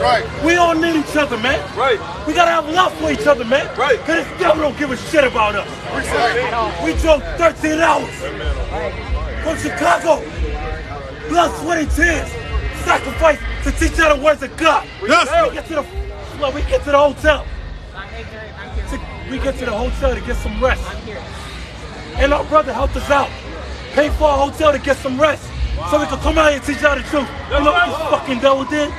Right. We all need each other, man. Right. We gotta have love for each other, man. Right. Cause this devil don't give a shit about us. Right. We drove 13 hours from Chicago. Blood, sweat, and tears. Sacrifice to teach you the words of God. Yes. We get to the hotel. We get to the hotel to get some rest. And our brother helped us out. Paid for our hotel to get some rest. So we could come out here and teach y'all the truth. You know what this fucking devil did?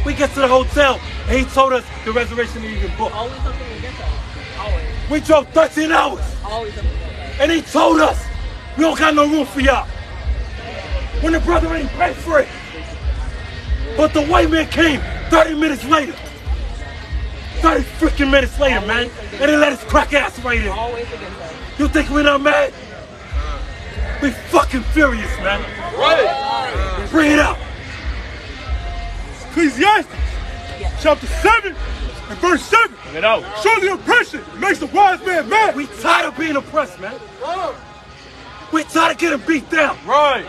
We get to the hotel and he told us the resurrection ain't even booked. Always something against us. Always. We drove 13 hours. Always something against us. And he told us we don't got no room for y'all. When the brother ain't paid for it. But the white man came 30 minutes later. 30 freaking minutes later, man. And they let us crack ass right in. Always against us. You think we're not mad? We fucking furious, man. Right. Bring it out. Ecclesiastes, chapter 7 and verse 7. Bring it out. Surely oppression makes the wise man mad. We tired of being oppressed, man. We tired of getting beat down. Right.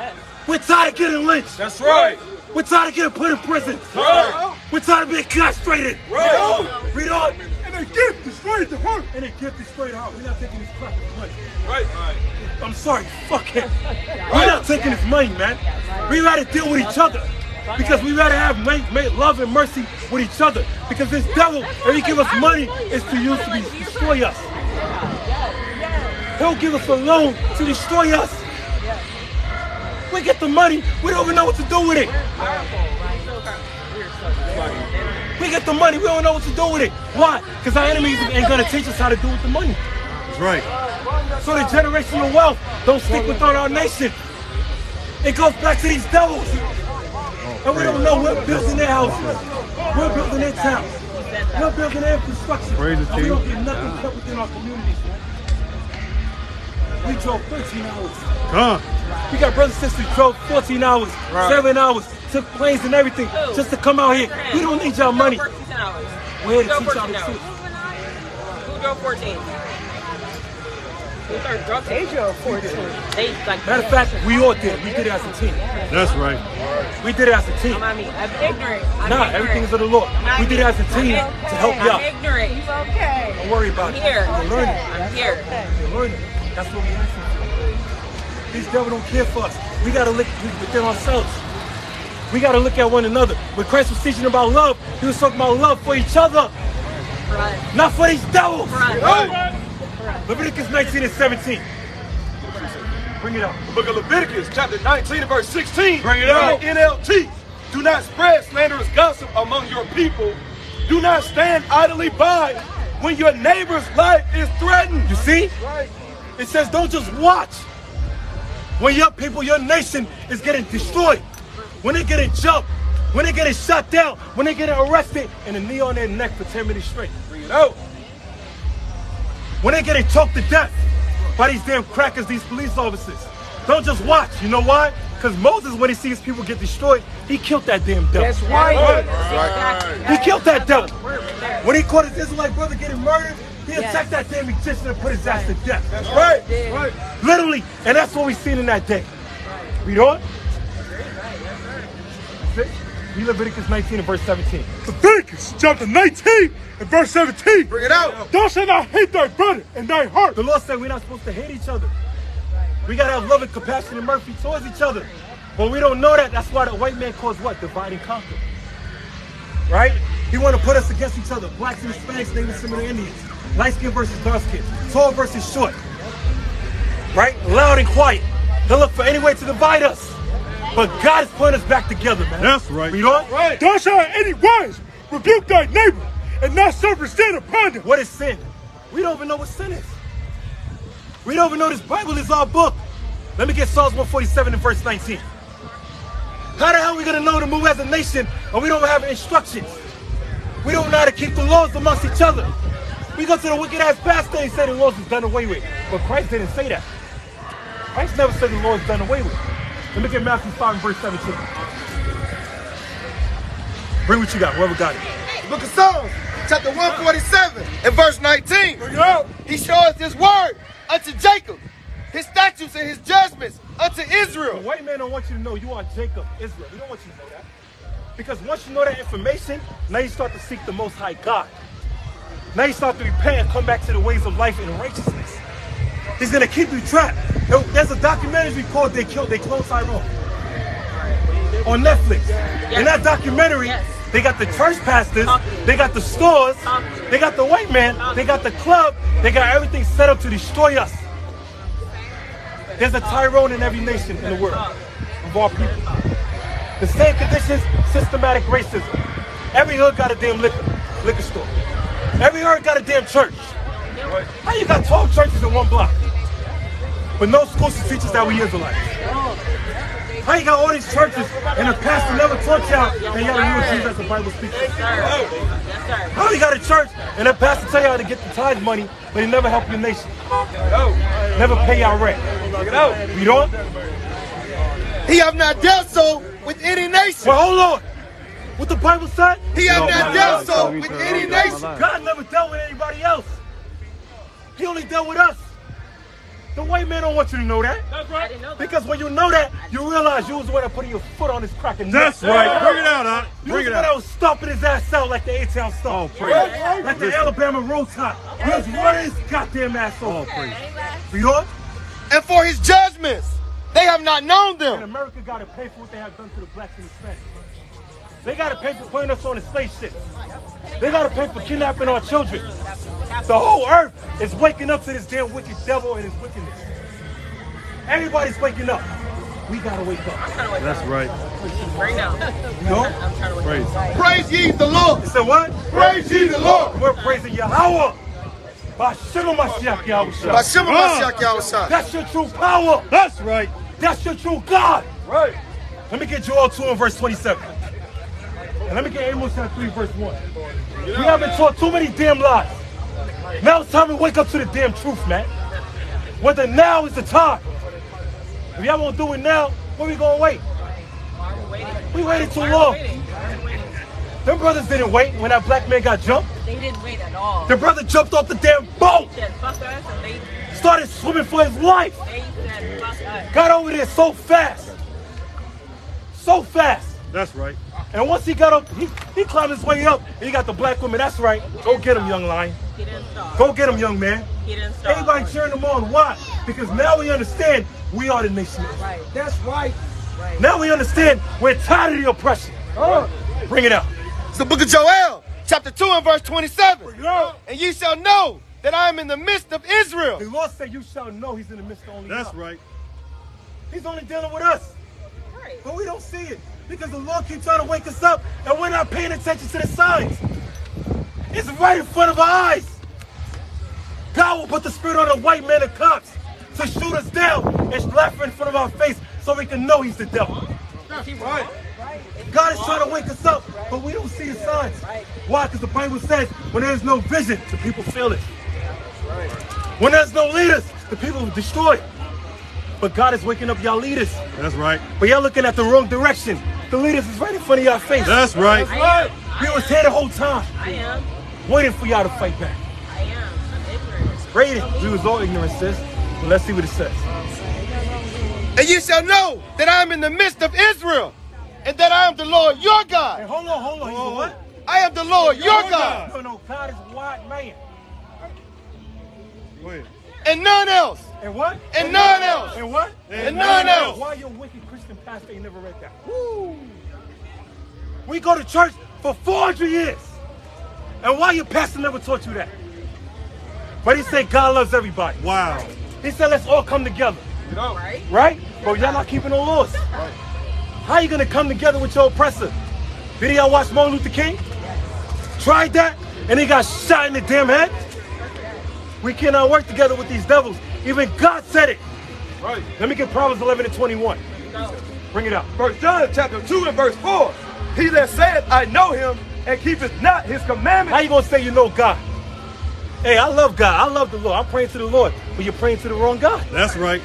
We're tired of getting lynched. That's right. We're tired of getting put in prison. Right. We're tired of being castrated. Right. Read on. And they give destroyed the heart. And they give this straight out. We're not taking this crap as money. Right. I'm sorry, fuck him. We're not taking his money, man. We rather deal with each other. Because we rather have love and mercy with each other. Because this devil, if he give us money, is to use to destroy us. He'll give us a loan to destroy us. We get the money, we don't even know what to do with it. We get the money, we don't know what to do with it. Why? Because our enemies ain't gonna teach us how to do with the money. That's right. So the generational wealth don't stick within our nation. It goes back to these devils. And we don't know, we're building their houses. We're building their towns. We're building their infrastructure. And we don't get nothing kept within our communities. We drove 13 hours. We got brothers and sisters who drove 14 hours, 7 hours, took planes and everything just to come out here. We don't need y'all money. Who drove 14 hours? We're here to teach y'all the truth. Who drove 14? Who started drug They drove 14. Matter of fact, we all did. We did it as a team. That's right. We did it as a team. I'm ignorant. Nah, everything is of the Lord. We did it as a team to help I'm y'all. ignorant. It's okay. Don't worry about it. Here. You're learning. I'm here. You're learning. That's what we asking for. These devils don't care for us. We gotta look within ourselves. We gotta look at one another. When Christ was teaching about love, he was talking about love for each other. Right. Not for these devils. Right. Leviticus 19 and 17. Bring it out. The book of Leviticus, chapter 19 and verse 16. Bring it out. NLT. Do not spread slanderous gossip among your people. Do not stand idly by when your neighbor's life is threatened. You see? Right. It says don't just watch when your people, your nation is getting destroyed, when they're getting jumped, when they're getting shot down, when they're getting arrested and a knee on their neck for 10 minutes straight. Bring it out. When they're getting choked to death by these damn crackers, these police officers. Don't just watch. You know why? Because Moses, when he sees people get destroyed, he killed that damn devil. That's right. He killed that devil. When he caught his Israelite brother getting murdered, he attacked that damn Egyptian and put his ass to death. That's right. Right. Literally. And that's what we seen in that day. Read on. Read Leviticus 19 and verse 17. Leviticus chapter 19 and verse 17. Bring it out. Thou shalt not hate thy brother in thy heart. The Lord said we're not supposed to hate each other. We got to have love and compassion and mercy towards each other. But we don't know that. That's why the white man calls what? Divide and conquer. Right? He want to put us against each other. Blacks and Hispanics, Native similar Indians. Light skin versus dark skin. Tall versus short. Right? Loud and quiet. He'll look for any way to divide us. But God is putting us back together, man. That's right. Read on. Right. Thou shalt any wise rebuke thy neighbor and not suffer sin upon him. What is sin? We don't even know what sin is. We don't even know this Bible is our book. Let me get Psalms 147 and verse 19. How the hell are we going to know to move as a nation and we don't have instructions? We don't know how to keep the laws amongst each other. We go to the wicked ass pastor and say the laws is done away with. But Christ didn't say that. Christ never said the law is done away with. Let me get Matthew 5 and verse 17. Bring what you got, whoever got it. The book of Psalms, chapter 147 and verse 19. Bring it out. He shows his word unto Jacob, his statutes and his judgments unto Israel. The white man don't want you to know you are Jacob, Israel. We don't want you to know that. Because once you know that information, now you start to seek the Most High God. Now you start to repent and come back to the ways of life and righteousness. He's going to keep you trapped. There's a documentary called They Cloned Tyrone on Netflix. In that documentary, they got the church pastors, they got the stores, they got the white man, they got the club, they got everything set up to destroy us. There's a Tyrone in every nation in the world, of all people. The same conditions, systematic racism. Every hood got a damn liquor store. Every hood got a damn church. How you got 12 churches in one block? But no schools to teach us that we Israelites. How you got all these churches and the pastor never taught y'all and y'all knew Jesus as the Bible speaks? How you got a church and the pastor tell y'all to get the tithe money, but he never help your nation? Never pay y'all rent. You don't? He have not dealt so with any nation. Well, hold on. What the Bible said? He have not dealt so with any nation. God never dealt with anybody else. He only dealt with us. The white man don't want you to know that. That's right. Because when you know that, you realize you was the one that putting your foot on his cracking neck. That's right. Bring it out, huh? You was the one that was stomping his ass out like the A-Town stomp. Oh, praise. Like the Alabama Roll Tide. You was running his goddamn ass over. Oh, praise. You know? And for his judgments, they have not known And them. America got to pay for what they have done to the blacks and Hispanics. They got to pay for putting us on the slave ship. They got to pay for kidnapping our children. The whole earth is waking up to this damn wicked devil and his wickedness. Everybody's waking up. We got to wake up. That's right. Right now. You know? I'm trying to wake Praise. up. Praise ye the Lord. You said what? Praise ye the Lord. We're praising Yahweh. B'Shem Mashiach Yahushua. B'Shem Mashiach Yahushua. That's your true power. That's right. That's your true God. Right. Let me get Joel 2 and verse 27. And let me get Amos 3 verse 1. We haven't taught too many damn lies. Now it's time to wake up to the damn truth, man. Whether now is the time. If y'all won't do it now, when we gonna wait? We waited too long. Them brothers didn't wait when that black man got jumped. They didn't wait at all. The brother jumped off the damn boat. They said fuck us and they Started swimming for his life. said fuck us. Got over there so fast. So fast. That's right. And once he got up, he climbed his way up and he got the black woman. That's right. Go get him, young lion. He didn't stop. Go get him, young man. He didn't stop. Everybody cheering him on. Why? Because now we understand we are the nation. Right. That's right. Now we understand we're tired of the oppression. Bring it out. It's the book of Joel, chapter 2 and verse 27. And ye shall know that I am in the midst of Israel. The Lord said, you shall know he's in the midst of only That's God. right. He's only dealing with us. Right. But we don't see it because the Lord keeps trying to wake us up and we're not paying attention to the signs. It's right in front of our eyes. God will put the spirit on a white man and cops to shoot us down and laugh in front of our face so we can know he's the devil. Right. God is trying to wake us up, but we don't see the signs. Why? Because the Bible says when there's no vision, the people feel it. When there's no leaders, the people are destroyed. But God is waking up y'all leaders. That's right. But y'all looking at the wrong direction. The leaders is right in front of y'all face. That's right. We was here the whole time, I am. waiting for y'all to fight back. I am. I'm ignorant. Rated. We was all ignorant, sis. But let's see what it says. And ye shall know that I am in the midst of Israel, and that I am the Lord your Hey, God. hold on. He's a what? I am the Lord your God, No, God is a wide man. Go ahead. and none else. And what? And none else. And what? And none else. Why your wicked Christian pastor ain't never read that? Woo. We go to church for 400 years. And why your pastor never taught you that? But he said God loves everybody. Wow. He said let's all come together. Right? Right? But y'all not keeping no laws. How you gonna come together with your oppressor? Did y'all watch Martin Luther King? Tried that and he got shot in the damn head? We cannot work together with these devils. Even God said it. Right. Let me get Proverbs 11 and 21. Bring it out. 1 John chapter 2 and verse 4. He that saith, I know him, and keepeth not his commandments. How you gonna say you know God? Hey, I love God. I love the Lord. I'm praying to the Lord, but you're praying to the wrong God. That's right.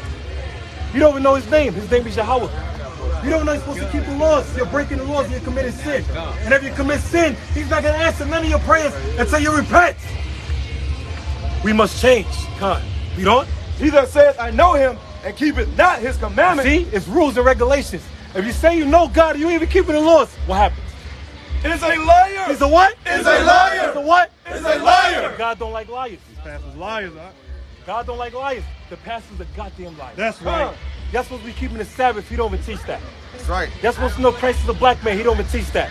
You don't even know his name. His name is Yahweh. You don't know you're supposed to keep the laws. You're breaking the laws and you're committing sin. And if you commit sin, he's not gonna answer none of your prayers until you repent. We must change, God. You don't? He that saith, I know him, and keepeth not his commandments. See, it's rules and regulations. If you say you know God and you ain't even keeping the laws, what happens? Is a liar. He's a what? Is a liar. He's a what? Is a liar. God don't like liars. These pastors liars, huh? God don't like liars. The pastor's a goddamn liar. That's right. Y'all supposed to be keeping the Sabbath. He don't even teach that. That's right. Y'all supposed to know Christ is a black man. He don't even teach that.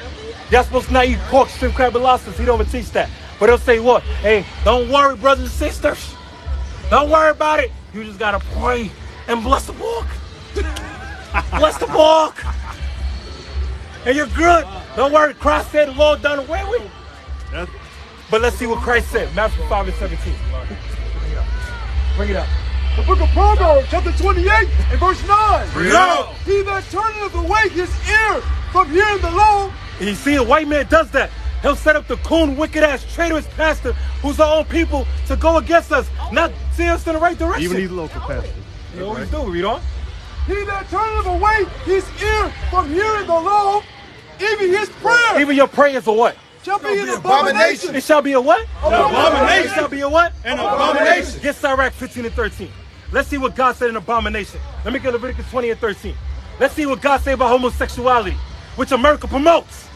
Y'all supposed to not eat pork, shrimp, crab, and lobsters. He don't even teach that. But he'll say what? Hey, don't worry, brothers and sisters. Don't worry about it. You just gotta pray and bless the pork. Bless the pork. And you're good. Don't worry. Christ said the Lord done away with. But let's see what Christ said. Matthew 5:17. Bring it up. The book of Proverbs, chapter 28 and verse 9. Bring it up. He that turneth away his ear from hearing the law. And you see, a white man does that. He'll set up the coon, wicked-ass, traitorous pastor who's our own people to go against us, not see us in the right direction. Even these local pastors. You always do, read on. He that turneth away his ear from hearing the law, even his prayer Even your prayers are what? shall be an It abomination. shall be a what? Abomination. It shall be a what? An abomination. Get Sirach 15 and 13. Let's see what God said in abomination. Let me get Leviticus 20 and 13. Let's see what God said about homosexuality, which America promotes.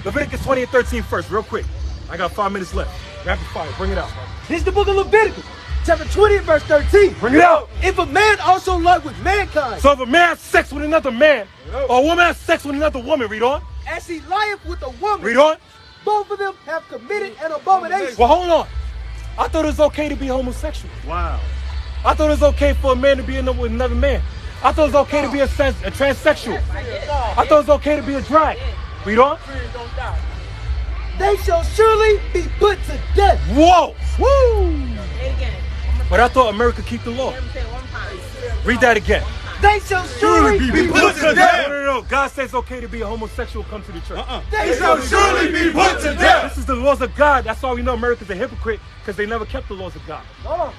Leviticus 20 and 13 first, real quick. I got 5 minutes left. Rapid fire, bring it out. This is the book of Leviticus, chapter 20 and verse 13. Bring it out. If a man also lie with mankind, So if a man has sex with another man, or a woman has sex with another woman, read on. as he lieth with a woman, Read on. both of them have committed an abomination. Well, hold on. I thought it was okay to be homosexual. Wow. I thought it was okay for a man to be in love with another man. I thought it was okay to be a transsexual. I thought it was okay to be a drag. Read on. They shall surely be put to death. Whoa. Woo. Say it again. But I thought America keep the law. Let me say it one time. Read that again. They shall surely be put to death. No. God says it's okay to be a homosexual. Come to the church. They shall surely be put to death. This is the laws of God. That's why we know America's a hypocrite, because they never kept the laws of God.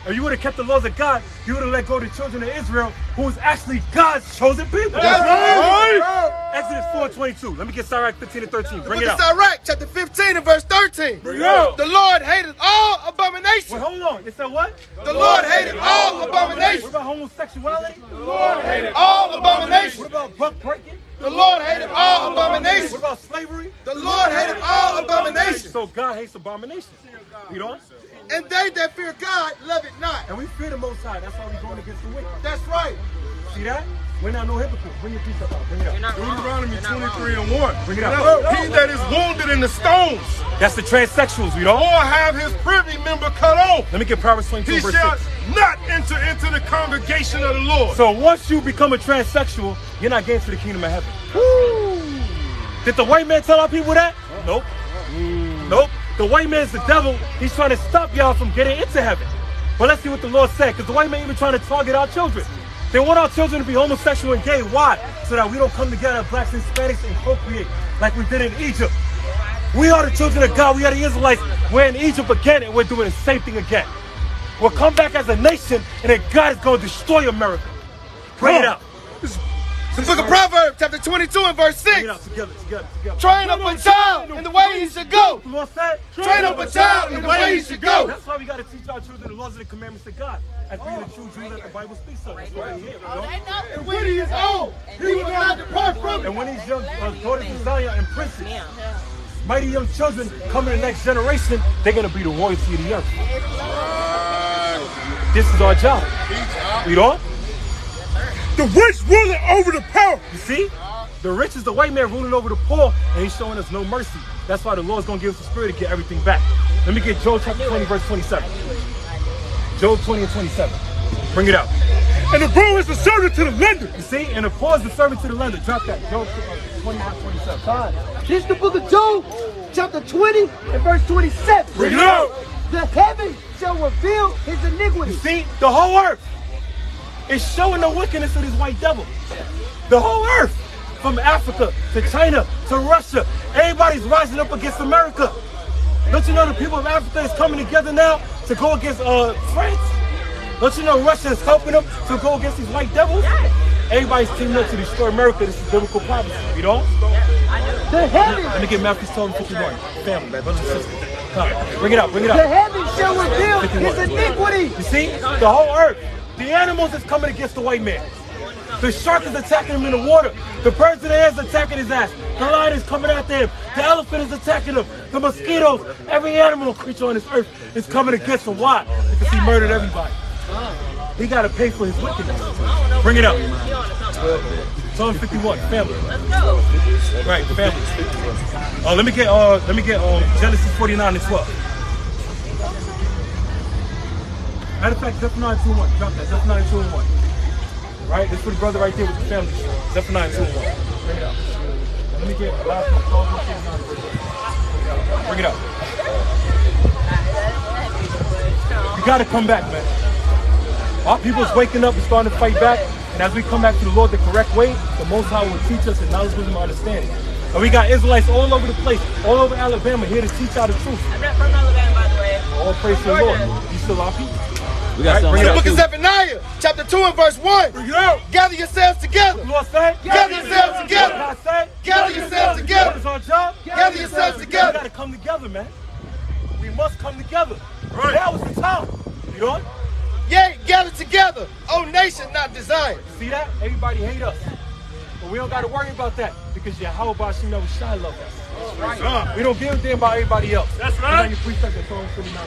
If you would have kept the laws of God, you would have let go of the children of Israel, who was actually God's chosen people. That's right. Exodus 4:22. Let me get Sirach 15 and 13. Bring it It's out. all right. Chapter 15 and verse 13. Bring it out. The Lord hated all abominations. Wait, hold on. It said what? The Lord hated all What abominations. about homosexuality? The Lord hated all What abominations. about buck breaking? The Lord hated all What abominations. about slavery? The Lord hated all abominations. So God hates abominations. Read on. And they that fear God love it not. And we fear the Most High. That's why we're going against the wicked. That's right. See that? We're not no hypocrites. Bring your piece up. Bring it You're up. not wrong. Deuteronomy You're not 23 wrong. and 1. Bring it up. He that is wounded in the stones, That's the transsexuals. Read on. or have his privy member cut off, Let me get Proverbs 22 he verse shall 6. not enter into the congregation of the Lord. So once you become a transsexual, you're not getting to the kingdom of heaven. Did the white man tell our people that? Nope. Nope. The white man's the devil. He's trying to stop y'all from getting into heaven. But let's see what the Lord said, because the white man even trying to target our children. They want our children to be homosexual and gay. Why? So that we don't come together, blacks and Hispanics, and procreate like we did in Egypt. We are the children of God. We are the Israelites. We're in Egypt again, and we're doing the same thing again. We'll come back as a nation, and then God is going to destroy America. Bring it out. The book of Proverbs, chapter 22 and verse Bring it 6. out together. Train up a child in the way he should go. The Lord said, Train up a child in the way he should go. That's why we got to teach our children the laws and the commandments of God, as being the true Jews that the Bible speaks of. That's why we're here, you know? And when he is old, he will not depart from it. And when these young daughters of Zion and princes, mighty young children come in the next generation, they're going to be the royalty of the earth. This is our job. Read on. The rich ruling over the poor. You see? The rich is the white man ruling over the poor, and he's showing us no mercy. That's why the Lord's going to give us the spirit to get everything back. Let me get Job chapter 20, verse 27. Job 20 and 27. Bring it out. And the BRAWL is the servant to the lender. You see? And the poor is the servant to the lender. Drop that. Job 20, verse 27. This is the book of Job, chapter 20 and verse 27. Bring it out. The heavens shall reveal his iniquity. See? The whole earth is showing the wickedness of this white devil. The whole earth. From Africa to China to Russia. Everybody's rising up against America. Don't you know the people of Africa is coming together now to go against France? Don't you know Russia is helping them to go against these white devils? Everybody's teaming up to destroy America. This is biblical prophecy. You know? The heavens, Let me get Matthew 12:51. Family, brothers and sisters. Come. Bring it up, bring it the up. heavens shall reveal his iniquity. You see? The whole earth. The animals is coming against the white man. The shark is attacking him in the water. The birds in the air is attacking his ass. The lion is coming after him. The elephant is attacking him. The mosquitoes, every animal creature on this earth is coming against him. Why? Because he murdered everybody. He got to pay for his wickedness. Bring it up. Psalm 51, family. Let's go. Right, family. Let me get Genesis 49 and 12. Matter of fact, Zephaniah 2:1. Drop that. Zephaniah 2:1. Right, this for the brother right there with the family. Zephaniah 2:1. Bring it up. Let me get last one. Psalm 49. Bring it up. You gotta come back, man. Our people's waking up and starting to fight back. And as we come back to the Lord the correct way, the Most High will teach us in knowledge, wisdom, and understanding. And we got Israelites all over the place, all over Alabama, here to teach out the truth. I'm not from Alabama, by the way. All praise to the Lord. You still our people. We got Right, something. The book of Zephaniah, chapter 2 and verse 1. Bring it out. Gather yourselves together. You know what I'm saying? Gather yourselves together. What I say? Gather yourselves together. What is our job? Gather yourselves We together. gotta come together, man. We must come together. Right. Now is the time. You know? Yea, gather together, O nation not designed. See that? Everybody hate us. But we don't got to worry about that because Yahweh Bashim never shine love us. Right. We don't give a damn about everybody else. That's right. Your precept at Psalm 49.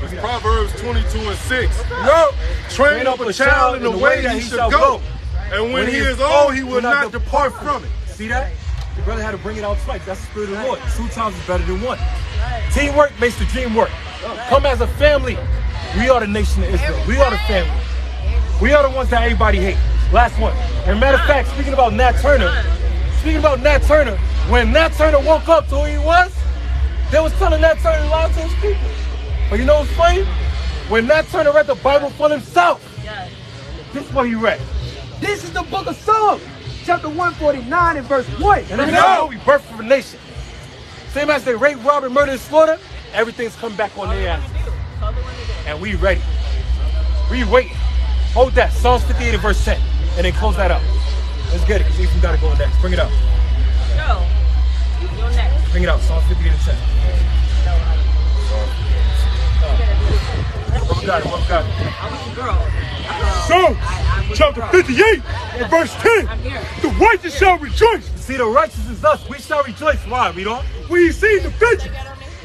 It's Proverbs 22 and 6. Yo, Train up a child in the way that he shall go. And when he is old, he will not depart from it. See that? The brother had to bring it out twice. That's the spirit of the Lord. 2 times is better than 1. Teamwork makes the dream work. Come as a family. We are the nation of Israel. We are the family. We are the ones that everybody hates. Last one. And matter of fact, speaking about Nat Turner, when Nat Turner woke up to who he was, they was telling Nat Turner to lie to his people. But you know what's funny? When Nat Turner read the Bible for himself, this is what he read. This is the book of Psalms, chapter 149 and verse 1. And that's how we birth for a nation. Same as they rape, rob, and murder, and slaughter, everything's come back on their ass. And we ready. We waiting. Hold that. Psalms 58 and verse 10. And then close that out. Let's get it, because Ephraim gotta go next. Bring it up. Go. You're next. Bring it out. Psalms 58 and 10. What we got? I was a girl. Psalms chapter 58 and verse 10. I'm here. The righteous shall rejoice See, the righteous is us. We shall rejoice. Why? We don't? when he sees the vengeance.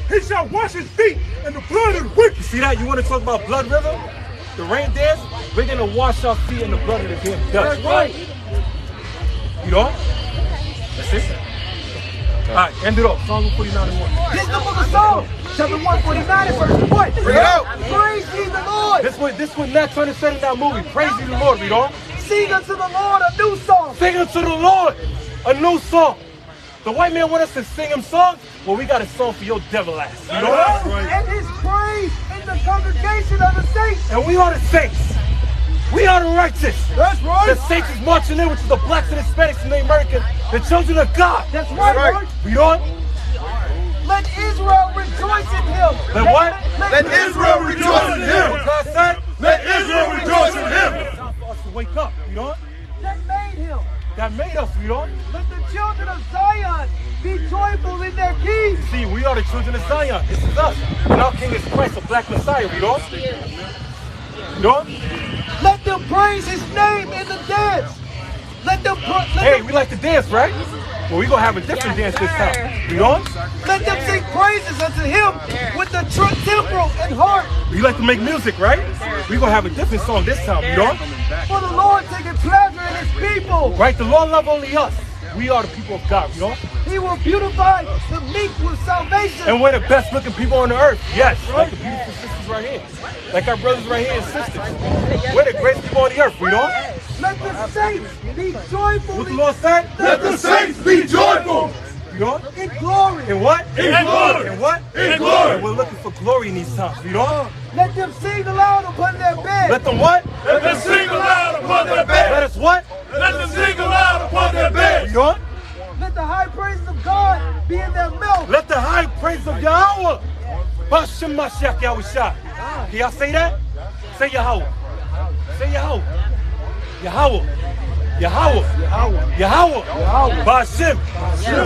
He shall wash his feet in the blood of the wicked. See that? You want to talk about blood river? The rain dance? We're going to wash our feet in the blood of the damn dust. That's right. You know? That's it. All right, end it off. Psalm 149 and 1. This is the book of Psalms, chapter 149 and verse 1. Bring it out. Praise ye the Lord. This what Nat Turner said in that movie. Praise ye the Lord, we don't? Sing unto the Lord a new song. Sing unto the Lord a new song. The white man want us to sing him songs. Well, we got a song for your devil ass. You know? And his praise in the congregation of the saints. And we are the saints. We are the righteous. That's right. The saints is marching in, which is the blacks and Hispanics and the Americans, the children of God. That's right. We don't? Let Israel rejoice in him. Let what? Let Israel rejoice in him. What God said? Let Israel rejoice in him. It's time for us to wake up. You know? That made him. That made us. You know? Let the children of Zion be joyful in their king. See, we are the children of Zion. This is us. And our king is Christ, a black Messiah. We don't? You know? Let them praise his name in the dance. Let them Hey, we like to dance, right? Well, we gonna have a different dance this time. We don't? let them sing praises unto him with the temporal and harp. We like to make music, right? We gonna have a different song this time. We don't? For the Lord taketh pleasure in his people. Right? The Lord love only us. We are the people of God. You know? He will beautify the meek with salvation. And we're the best looking people on the earth. Yes, like the beautiful sisters right here. Like our brothers right here and sisters. We're the greatest people on the earth, we don't? Let the saints be joyful What the Lord said? Let the saints be joyful. You know? in glory. In what? In glory. In what? In glory. And we're looking for glory in these times, you know? Let them sing aloud upon their bed. Let them what? Let them sing aloud upon their Let bed. us what? Let them sing aloud upon their bed. You know? Let the high praises of God be in their mouth. Let the high praise of Yahweh. Bashem Mashiach Yahushua. Can y'all say that? Say Yahweh. Say Yahweh. Yahweh. Yahweh. Yahweh. Bashem.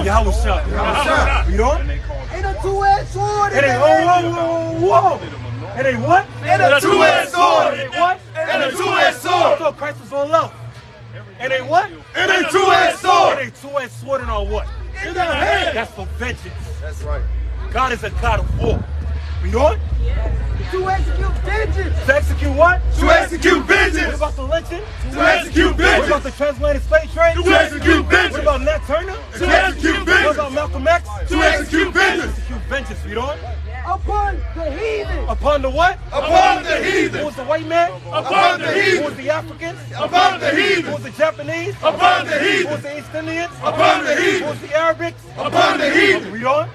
Yahushua. You know? And a two-edged sword in And their they hand. whoa. And they what? And a two-edged sword. And they what? And a two-edged I sword. thought Christ was on love. And they what? And a two-edged sword. And they two-edged sword and all what? in their hand. That's for vengeance. That's right. God is a God of war. Read on. To execute vengeance. To execute what? To execute vengeance. What about the lynching? To execute What vengeance. about the transatlantic slave trade? To execute vengeance. What about Nat Turner? To execute What vengeance. about Malcolm X? To execute vengeance. Execute vengeance. Read on. Upon the heathen. Upon the what? Upon the Who heathen. was the white man? Upon the Who heathen. was the Africans? Upon the Who heathen. was the Japanese? Upon the Who was heathen. the East Indians? Upon the Who heathen. was the Arabics? Upon the heathen. Read on.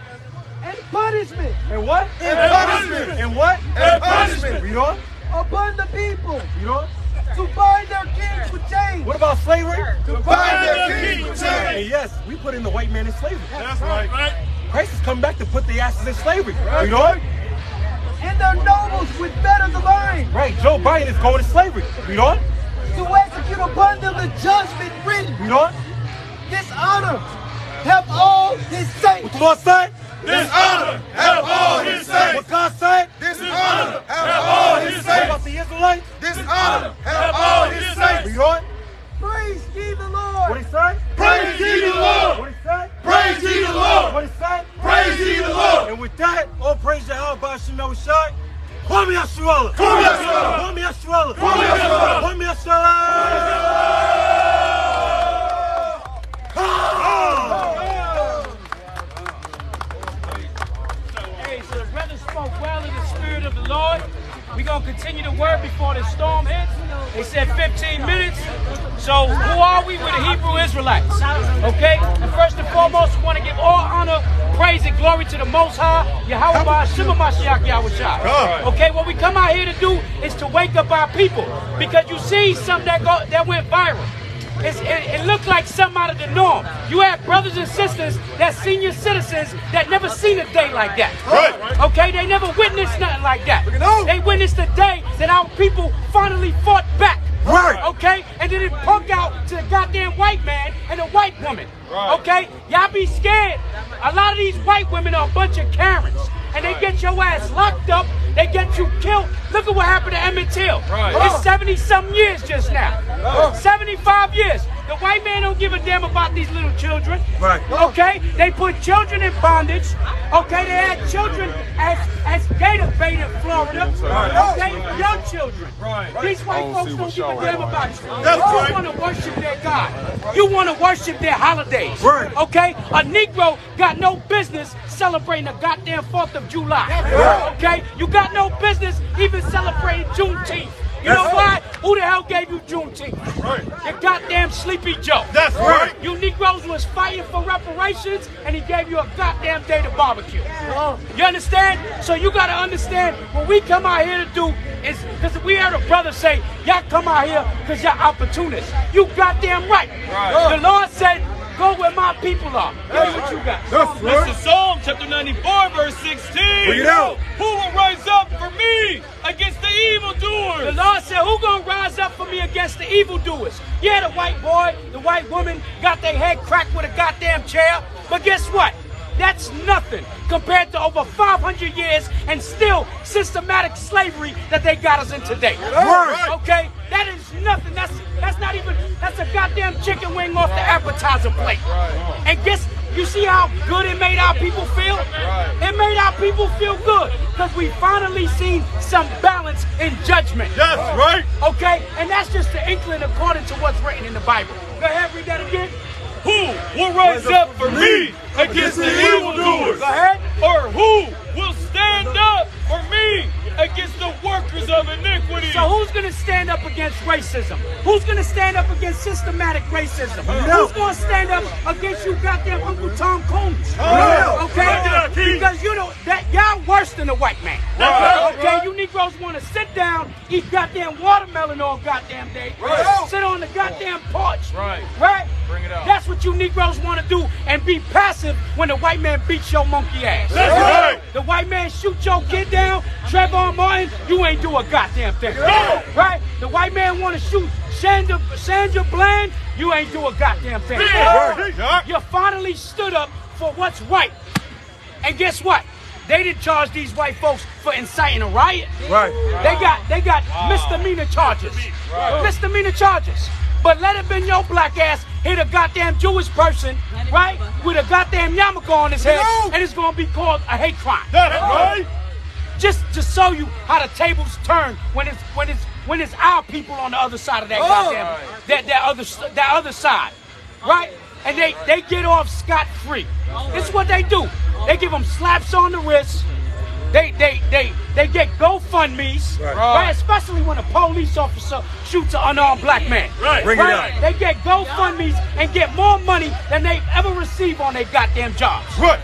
And punishment. And what? And punishment. And what? And punishment. Read on. Upon the people. Read on. To bind their kings with chains. What about slavery? To bind their king with And chains. yes, we put in the white man in slavery. That's right. Christ has come back to put the asses in slavery. Read on. And their nobles with fetters of iron. Right, Joe Biden is going to slavery. Read on. To execute upon them the judgment written. Read on. This honor have all his saints. What the Lord said? This honor have all his saints. What God said? This honor have all his What saints. about the Israelites? This honor have all his saints. Read on. Praise ye the What Lord. he said? Praise ye the Lord. What he said? Praise ye the Lord. What he said? Praise ye the Lord. And with that, all praise to HOI. Call me Yashuala. Call me Yashuala. Call me Yashuala. Call me Yashuala. Call me Yashuala. Hey, so the brother spoke well in the spirit of the Lord. We're going to continue the word before the storm hits. They said 15 minutes. So who are we? We're the Hebrew Israelites. Okay? And first and foremost, we want to give all honor, praise, and glory to the Most High, Yahweh, Shema Mashiach, Yahweh. Okay? What we come out here to do is to wake up our people. Because you see something that went viral. It looked like something out of the norm. You have brothers and sisters that senior citizens that never seen a day like that. Right. Okay, they never witnessed nothing like that. They witnessed the day that our people finally fought back. Right. Okay, and then it punk out to the goddamn white man and a white woman. Right. Okay, y'all be scared. A lot of these white women are a bunch of Karens. And they get your ass locked up. They get you killed. Look at what happened to Emmett Till. Right. It's 70-something years just now. 75 years. The white man don't give a damn about these little children. Right. Okay? They put children in bondage. Okay? They had children as gator bait in Florida. Okay? Young children. Right. These white folks don't give a damn about you. That's right. You want to worship their God. You want to worship their holidays. Right. Okay? A Negro got no business celebrating the goddamn 4th of July. Okay? You got no business even celebrating Juneteenth. You know why? Who the hell gave you Juneteenth? Right. You goddamn Sleepy Joe. That's right. You Negroes was fighting for reparations and he gave you a goddamn day to barbecue. You understand? So you gotta understand what we come out here to do is, because we heard a brother say, y'all come out here because y'all opportunists. You goddamn right. The Lord said, go where my people are. Give me what you got. That's Listen, Psalm chapter 94, verse 16. Bring it out. Who will rise up for me against the evildoers? The Lord said, who gonna rise up for me against the evildoers? Yeah, the white boy, the white woman got their head cracked with a goddamn chair. But guess what? That's nothing compared to over 500 years and still systematic slavery that they got us in today. Right. Okay? That is nothing. That's not even, that's a goddamn chicken wing off the appetizer plate. And guess, you see how good it made our people feel? It made our people feel good because we finally seen some balance in judgment. That's right. Okay? And that's just the inkling according to what's written in the Bible. Go ahead, read that again. Who will rise up for me against the evildoers? Go ahead. Or who will stand up for me against the workers of iniquity? So who's going to stand up against racism? Who's going to stand up against systematic racism? Who's going to stand up against you goddamn Uncle Tom Combs? Okay? Because you know that y'all worse than the white man. Okay? You Negroes want to sit down, eat goddamn watermelon all goddamn day, sit on the goddamn porch. Right? Bring it out. That's what you Negroes want to do and be passive when the white man beats your monkey ass. That's right. The white man shoot your kid down, Trayvon Martin, you ain't do a goddamn thing. Right? The white man want to shoot Sandra Bland, you ain't do a goddamn thing. You finally stood up for what's right. And guess what? They didn't charge these white folks for inciting a riot. Right. They got misdemeanor charges. Misdemeanor charges. But let it been your black ass hit a goddamn Jewish person, right, with a goddamn yarmulke on his head, and it's gonna be called a hate crime. That's right. Just to show you how the tables turn when it's our people on the other side of that goddamn that other side, right? And they get off scot-free. It's what they do. They give them slaps on the wrist. They get GoFundMes, right? Especially when a police officer shoots an unarmed black man. Right. Bring it out. They get GoFundMes and get more money than they ever receive on their goddamn jobs. Right.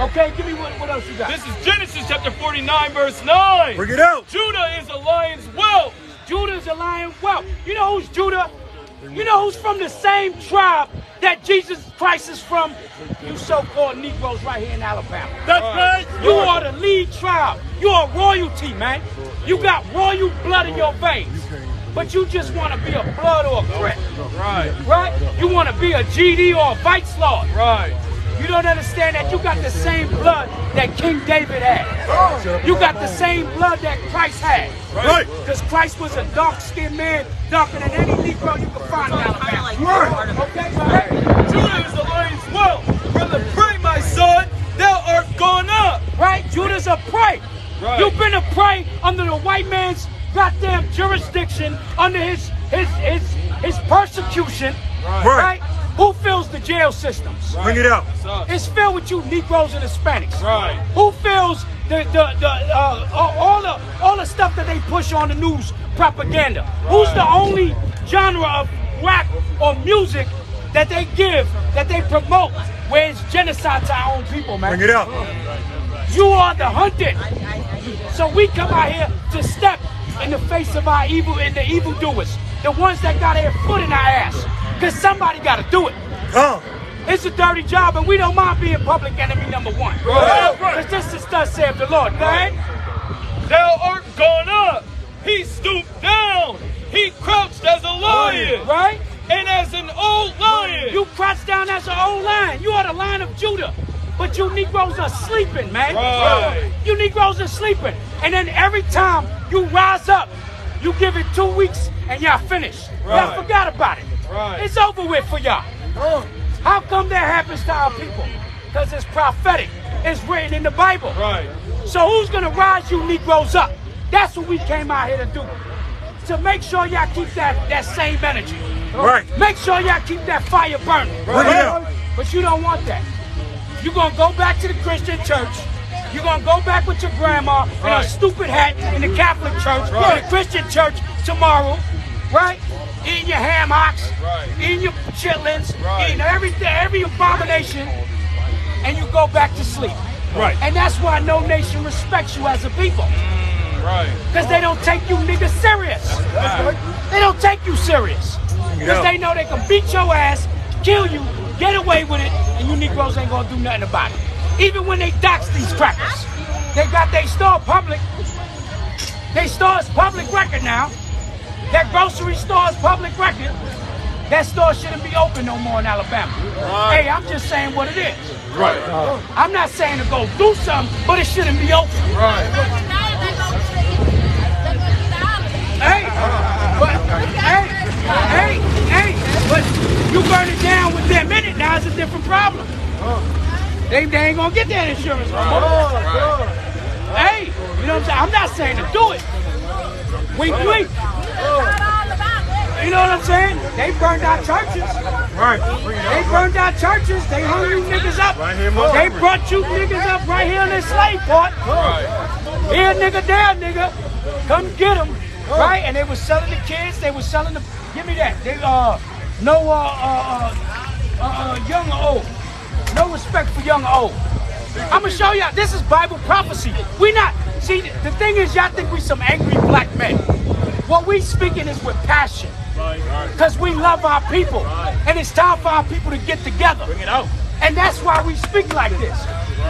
Okay, give me what else you got. This is Genesis chapter 49, verse 9. Bring it out. Judah is a lion's whelp. Judah is a lion whelp. You know who's Judah? You know who's from the same tribe that Jesus Christ is from? You so-called Negroes right here in Alabama. That's right. You are the lead tribe. You are royalty, man. You got royal blood in your veins. But you just want to be a blood or a crack. Right. Right? You want to be a GD or a Vice Lord. Right. You don't understand that you got the same blood that King David had. You got the same blood that Christ had. Right. Because Christ was a dark-skinned man, darker than any Negro you could find in Alabama. Right. Okay, go ahead. Judah is a lion's whelp. From the prey, my son, thou art gone up. Right? Judah's a prey. Right. You've been a prey under the white man's goddamn jurisdiction, under his persecution. Right? Who fills the jail systems? Bring it out. It's filled with you Negroes and Hispanics. Right. Who fills all the stuff that they push on the news propaganda? Who's the only genre of rap or music that they give, that they promote, where it's genocide to our own people, man? Bring it out. You are the hunted. So we come out here to step in the face of our evil and the evildoers, the ones that got their foot in our ass. Because somebody got to do it. It's a dirty job, and we don't mind being public enemy number one. Because this is thus saith the Lord. Go ahead. Thou art gone up. He stooped down. He crouched as a lion. Right? And as an old lion. You crouched down as an old lion. You are the Lion of Judah. But you Negroes are sleeping, man. Right. You Negroes are sleeping. And then every time you rise up, you give it 2 weeks, and y'all finished. Y'all forgot about it. Right. It's over with for y'all. How come that happens to our people? Because it's prophetic. It's written in the Bible. Right. So who's going to rise you Negroes up? That's what we came out here to do. To make sure y'all keep that same energy. Right. Make sure y'all keep that fire burning. Bring it out. But you don't want that. You're going to go back to the Christian church. You're going to go back with your grandma in a stupid hat in the Catholic church, in the Christian church tomorrow, right? Eating your ham hocks, eating your chitlins, eating every abomination, and you go back to sleep. Right. And that's why no nation respects you as a people. Right. Because they don't take you niggas serious. They don't take you serious. Because they know they can beat your ass, kill you, get away with it, and you Negroes ain't gonna do nothing about it. Even when they dox these crackers. They got their store public. Their store is public record now. That grocery store is public record. That store shouldn't be open no more in Alabama. Right. Hey, I'm just saying what it is. Right. I'm not saying to go do something, but it shouldn't be open. Right. Hey, but you burn it down with them in it, now it's a different problem. They ain't gonna get that insurance no more. Hey, you know what I'm saying? I'm not saying to do it. Wink, wink. You know what I'm saying? They burned our churches. Right. They burned our churches. They hung you niggas up. They brought you niggas up right here in this slave port. Here, nigga, there, nigga. Come get them. Right? And they was selling the kids. They was selling the. Give me that. They young or old. No respect for young or old. I'm gonna show y'all. This is Bible prophecy. We not. See, the thing is, y'all think we some angry black men. What we speaking is with passion. Because we love our people. And it's time for our people to get together. Bring it out. And that's why we speak like this.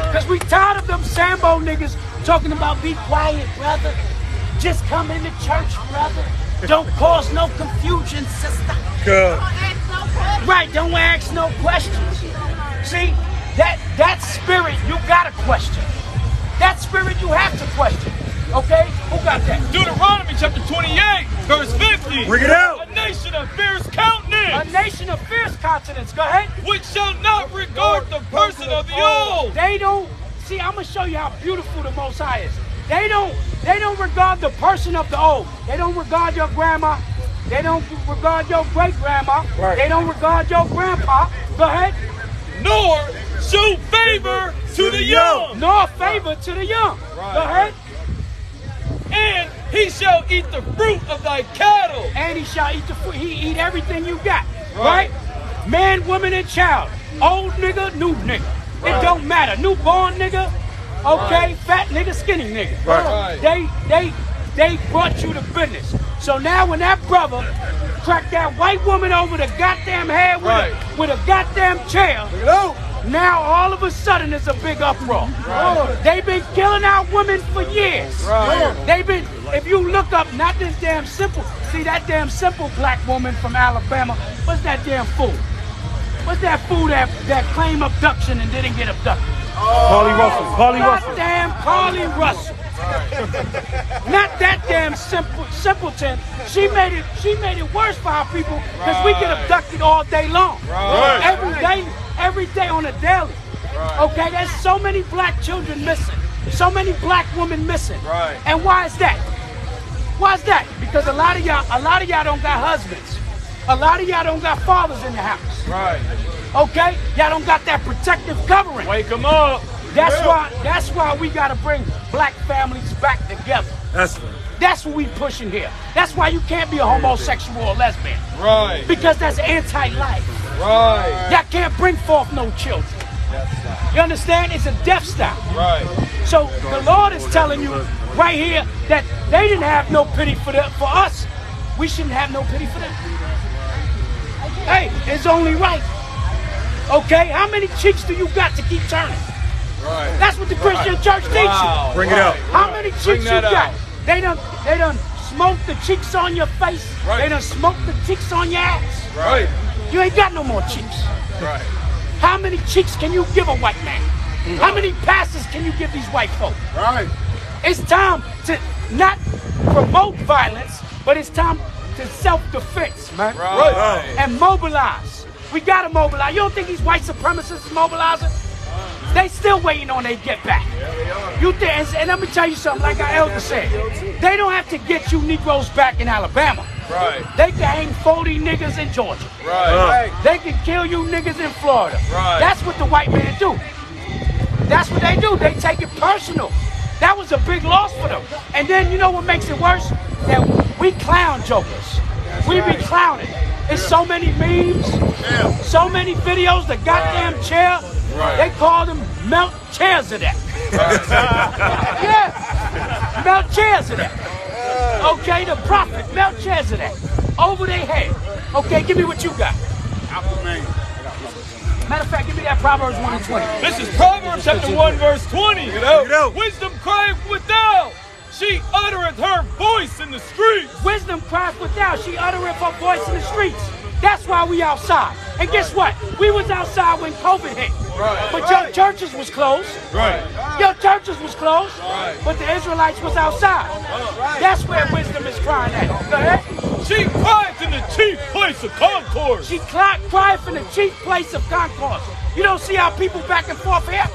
Because we tired of them Sambo niggas talking about be quiet, brother. Just come into church, brother. Don't cause no confusion, sister. Good. Right, don't ask no questions. See, that spirit you gotta question. That spirit you have to question. Okay? Who got that? Deuteronomy chapter 28, verse 50. Bring it out. A nation of fierce countenance. A nation of fierce countenance. Go ahead. Which shall not regard the person of the old. They don't. See, I'm gonna show you how beautiful the Most High is. They don't regard the person of the old. They don't regard your grandma. They don't regard your great grandma. Right. They don't regard your grandpa. Go ahead. Nor show favor to the young. Nor favor to the young. Right. Go ahead. And he shall eat the fruit of thy cattle. And he shall eat the fruit. He eat everything you got. Right? Man, woman, and child. Old nigga, new nigga. It don't matter. Newborn nigga. Okay, fat nigga, skinny nigga. Right. They brought you the business. So now when that brother cracked that white woman over the goddamn head with a goddamn chair, now all of a sudden it's a big uproar. They've been killing our women for years. They've been, if you look up, not this damn simple, see that damn simple black woman from Alabama, what's that damn fool? What's that fool that claimed abduction and didn't get abducted? Carly Russell. Carly Russell. Goddamn Carly Russell. Not that damn simpleton. She made it worse for our people because we get abducted all day long. Every day on a daily. Okay, there's so many black children missing. So many black women missing. And why is that? Why is that? Because a lot of y'all don't got husbands. A lot of y'all don't got fathers in the house. Okay? Y'all don't got that protective covering. Wake them up. That's why we gotta bring black families back together. That's what we pushing here. That's why you can't be a homosexual or lesbian. Because that's anti-life. Y'all can't bring forth no children. You understand? It's a death style. So the Lord is telling you right here that they didn't have no pity for us. We shouldn't have no pity for them. Hey, it's only right. Okay, how many cheeks do you got to keep turning? That's what the Christian church teaches. Bring it out. How many cheeks you got? They done smoked the cheeks on your face. They done smoked the cheeks on your ass. You ain't got no more cheeks. How many cheeks can you give a white man? How many passes can you give these white folk? It's time to not promote violence, but it's time to self-defense, man. And mobilize. We gotta mobilize. You don't think these white supremacists is mobilizing? They still waiting on they get back. You think? And let me tell you something. Like our elder said, they don't have to get you Negroes back in Alabama. They can hang 40 niggas in Georgia. They can kill you niggas in Florida. That's what the white man do. That's what they do. They take it personal. That was a big loss for them. And then you know what makes it worse? That we clown jokers. We be clowning. It's so many memes, so many videos, the goddamn chair. They call them melt chairs of that. Melt chairs of that. Okay, the prophet, melt chairs of that. Over their head. Okay, give me what you got. Matter of fact, give me that Proverbs 1 and 20. This is Proverbs chapter 1 verse 20. Wisdom crieth without. She uttereth her voice in the streets. Wisdom crieth without. She uttereth her voice in the streets. That's why we outside. And guess what? We was outside when COVID hit. But your churches was closed. Your churches was closed. But the Israelites was outside. That's where wisdom is crying at. Go ahead. She crieth in the chief place of concourse. She crieth in the chief place of concourse. You don't see how people back and forth here?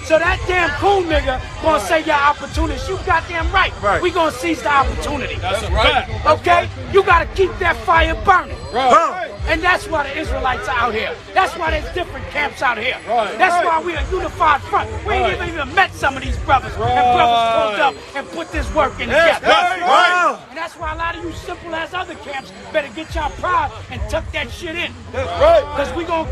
So that damn cool nigga gonna say your opportunist. You goddamn right. We gonna seize the opportunity. That's right. Okay? You gotta keep that fire burning. And that's why the Israelites are out here. That's why there's different camps out here. That's why we're a unified front. We ain't even met some of these brothers. And brothers pulled up and put this work in together. And that's why a lot of you simple as other camps better get y'all pride and tuck that shit in. Because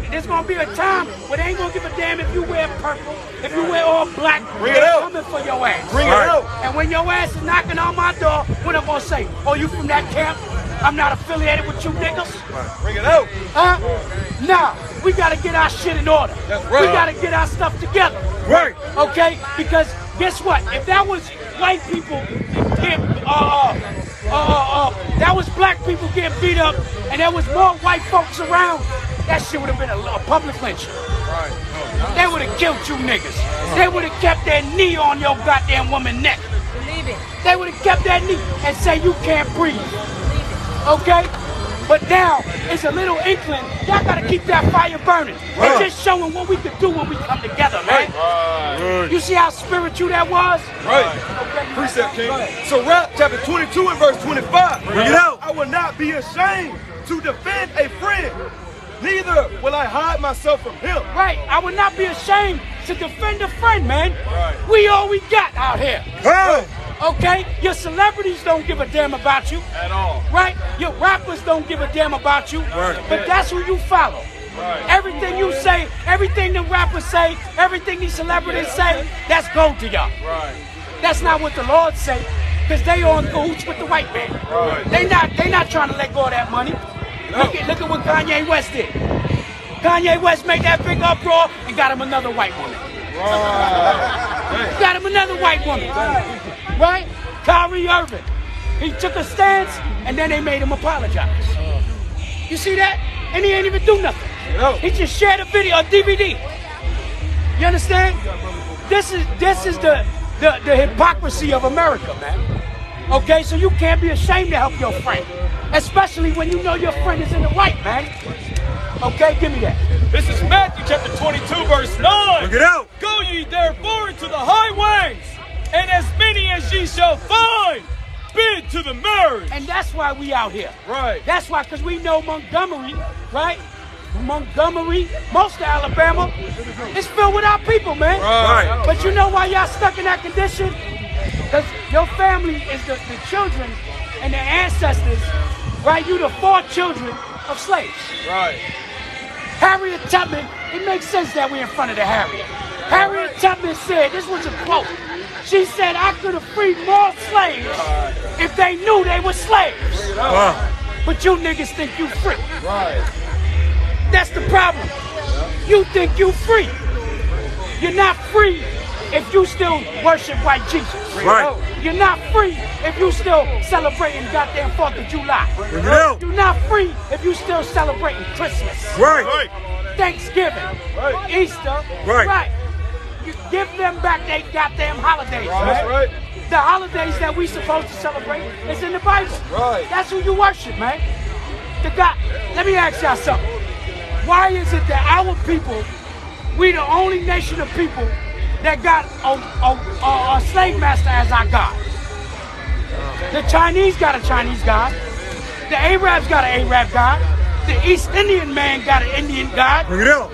there's gonna be a time where they ain't gonna give a damn if you wear purple, if you wear all black. They're coming for your ass. Bring it out. And when your ass is knocking on my door, what I'm gonna say? Oh, you from that camp? I'm not affiliated with you niggas. Bring it out. Nah, we gotta get our shit in order. We gotta get our stuff together. Okay? Because guess what? If that was white people that was black people getting beat up and there was more white folks around, that shit would have been a public lynching. They would have killed you niggas. They would have kept their knee on your goddamn woman's neck. They would have kept that knee and say you can't breathe. Okay? But now, it's a little inkling. Y'all gotta keep that fire burning. It's just showing what we can do when we come together, man. You see how spiritual that was? Right. Okay. Precept, King. So Rap chapter 22 and verse 25. Bring it out. I will not be ashamed to defend a friend. Neither will I hide myself from him. Right. I would not be ashamed to defend a friend, man. Right. We all we got out here. Hey. Okay? Your celebrities don't give a damn about you. At all. Right? Your rappers don't give a damn about you. Right. But that's who you follow. Right. Everything you say, everything the rappers say, everything these celebrities say, that's gold to y'all. Right. That's not what the Lord say, because they on cahoots with the white man. Right. They not trying to let go of that money. Look at what Kanye West did. Kanye West made that big uproar and got him another white woman. Right. Got him another white woman. Right? Kyrie Irving. He took a stance and then they made him apologize. You see that? And he ain't even do nothing. He just shared a video, a DVD. You understand? This is the hypocrisy of America, man. Okay, so you can't be ashamed to help your friend, especially when you know your friend is in the right, man. Okay, give me that. This is Matthew chapter 22, verse 9. Bring it out. Go ye therefore into the highways, and as many as ye shall find, bid to the marriage. And that's why we out here. Right. That's why, because we know Montgomery, right? Montgomery, most of Alabama, is filled with our people, man. Right. But you know why y'all stuck in that condition? Because your family is the children and their ancestors, right? You the 4 children of slaves. Right. Harriet Tubman, it makes sense that we're in front of the Harriet. Harriet Tubman said, this was a quote, she said, I could have freed more slaves if they knew they were slaves. But you niggas think you free. Right. That's the problem. You think you free. You're not free if you still worship white Jesus. Right. You're not free if you still celebrating goddamn 4th of July. Bring it out. You're not free if you still celebrating Christmas. Right. Thanksgiving. Right. Easter. Right. You give them back their goddamn holidays. That's man. right. The holidays that we supposed to celebrate is in the Bible. Right. That's who you worship, man. The God. Let me ask y'all something. Why is it that our people, we the only nation of people that got a slave master as our God? The Chinese got a Chinese God. The Arabs got an Arab God. The East Indian man got an Indian God. Bring it out.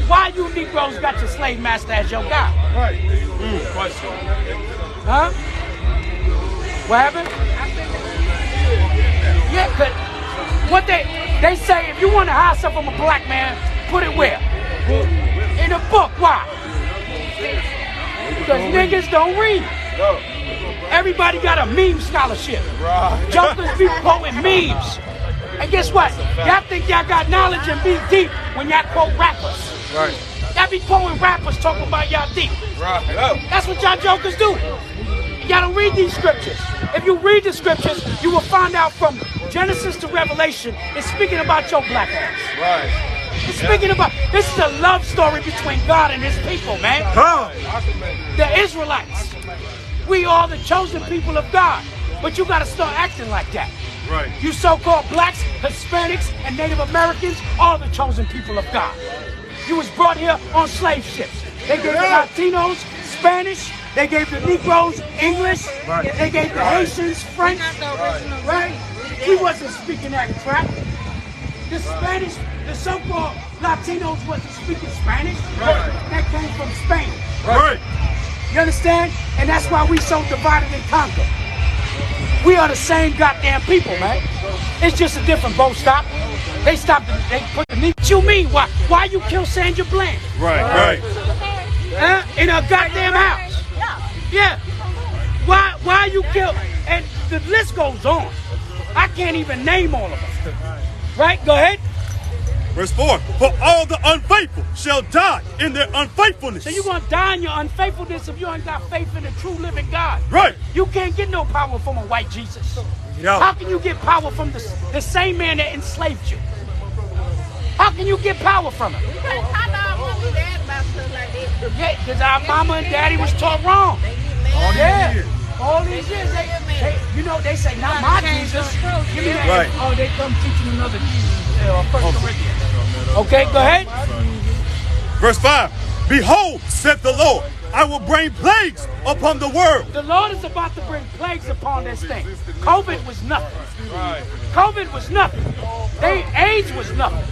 Why you Negroes got your slave master as your God? Right. Huh? What happened? Yeah, cause what they say, if you want to hide something from a black man, put it where? In a book. Why? Because niggas don't read. No. Everybody got a meme scholarship. Right. Jokers be quoting memes. And guess what? Y'all think y'all got knowledge and be deep when y'all quote rappers. Right. Y'all be quoting rappers talking about y'all deep. Right. That's what y'all jokers do. Y'all don't read these scriptures. If you read the scriptures, you will find out from Genesis to Revelation, it's speaking about your black ass. Right. It's speaking about, this is a love story between God and his people, man. The Israelites. We are the chosen people of God. But you gotta start acting like that. Right. You so-called blacks, Hispanics, and Native Americans are the chosen people of God. You was brought here on slave ships. They gave the Latinos Spanish. They gave the Negroes English. Right. They gave the Haitians French. Right? He wasn't speaking that crap. The Spanish, the so-called Latinos wasn't speaking Spanish. Right. That came from Spain. Right. You understand? And that's why we so divided and conquered. We are the same goddamn people, man. It's just a different boat stop. They stopped, they put the knee. What you mean? Why you kill Sandra Bland? Right. In a goddamn house. Yeah. Why you kill? And the list goes on. I can't even name all of them. Right? Go ahead. Verse 4. For all the unfaithful shall die in their unfaithfulness. So you're going to die in your unfaithfulness if you ain't got faith in the true living God. Right. You can't get no power from a white Jesus. Yeah. How can you get power from the same man that enslaved you? How can you get power from him? Yeah, because our mama and daddy was taught wrong. All these years. All these years. You know, they say, not my Jesus. Give me that. Right. Oh, they come teaching another Jesus. 1 Corinthians. Okay, go ahead. Verse 5. Behold, said the Lord, I will bring plagues upon the world. The Lord is about to bring plagues upon this thing. COVID was nothing. COVID was nothing. AIDS was nothing.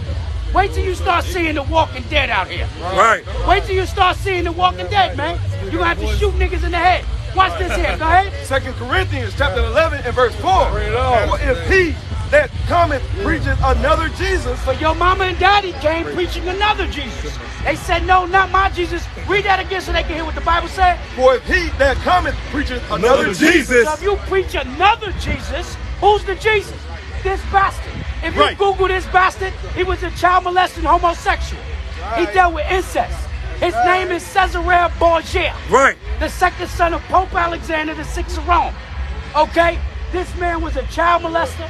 Wait till you start seeing the Walking Dead out here. Right. Wait till you start seeing the Walking Dead, man. You're going to have to shoot niggas in the head. Watch this here. Go ahead. 2 Corinthians chapter 11 and verse 4. For if he that cometh preacheth another Jesus. But your mama and daddy came preaching another Jesus. They said, no, not my Jesus. Read that again so they can hear what the Bible said. For if he that cometh preacheth another Jesus. So if you preach another Jesus, who's the Jesus? This bastard. If you Right. Google this bastard, he was a child molesting homosexual. He dealt with incest. His name is Ayarayah Borgia. Right. The second son of Pope Alexander VI of Rome. Okay? This man was a child molester.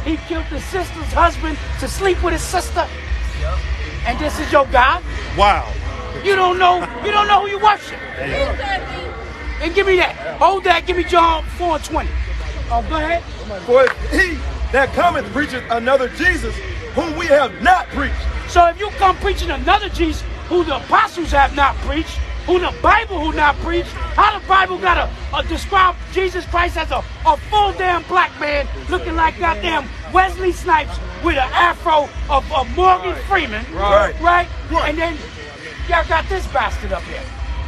He killed his sister's husband to sleep with his sister. And this is your God? Wow. You don't know who you worship. And give me that. Hold that. Give me John 4:20. Oh, go ahead. For if he that cometh preacheth another Jesus, whom we have not preached. So if you come preaching another Jesus who the apostles have not preached, who the Bible who not preached, how the Bible got to describe Jesus Christ as a full damn black man looking like goddamn Wesley Snipes with an afro of Morgan Freeman. Right? And then y'all got this bastard up here.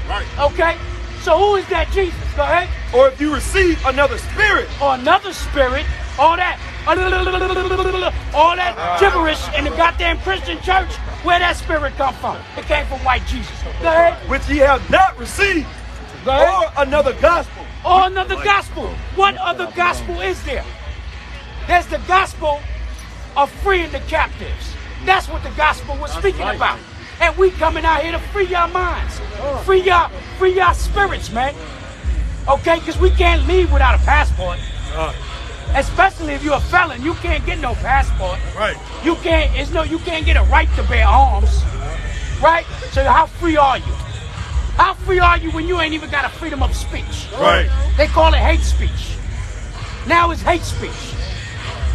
Right. Okay? So who is that Jesus? Go ahead. Or if you receive another spirit. Or another spirit, all that gibberish in the goddamn Christian church, where that spirit come from? It came from white Jesus. Go ahead. Which ye have not received. Go ahead. Or another gospel. Or another gospel. What other gospel is there? There's the gospel of freeing the captives. That's what the gospel was speaking about. And we coming out here to free your minds. Free your spirits, man. Okay? Because we can't leave without a passport. Especially if you're a felon, you can't get no passport. Right. You can't get a right to bear arms. Right? So how free are you? How free are you when you ain't even got a freedom of speech? Right. They call it hate speech. Now it's hate speech.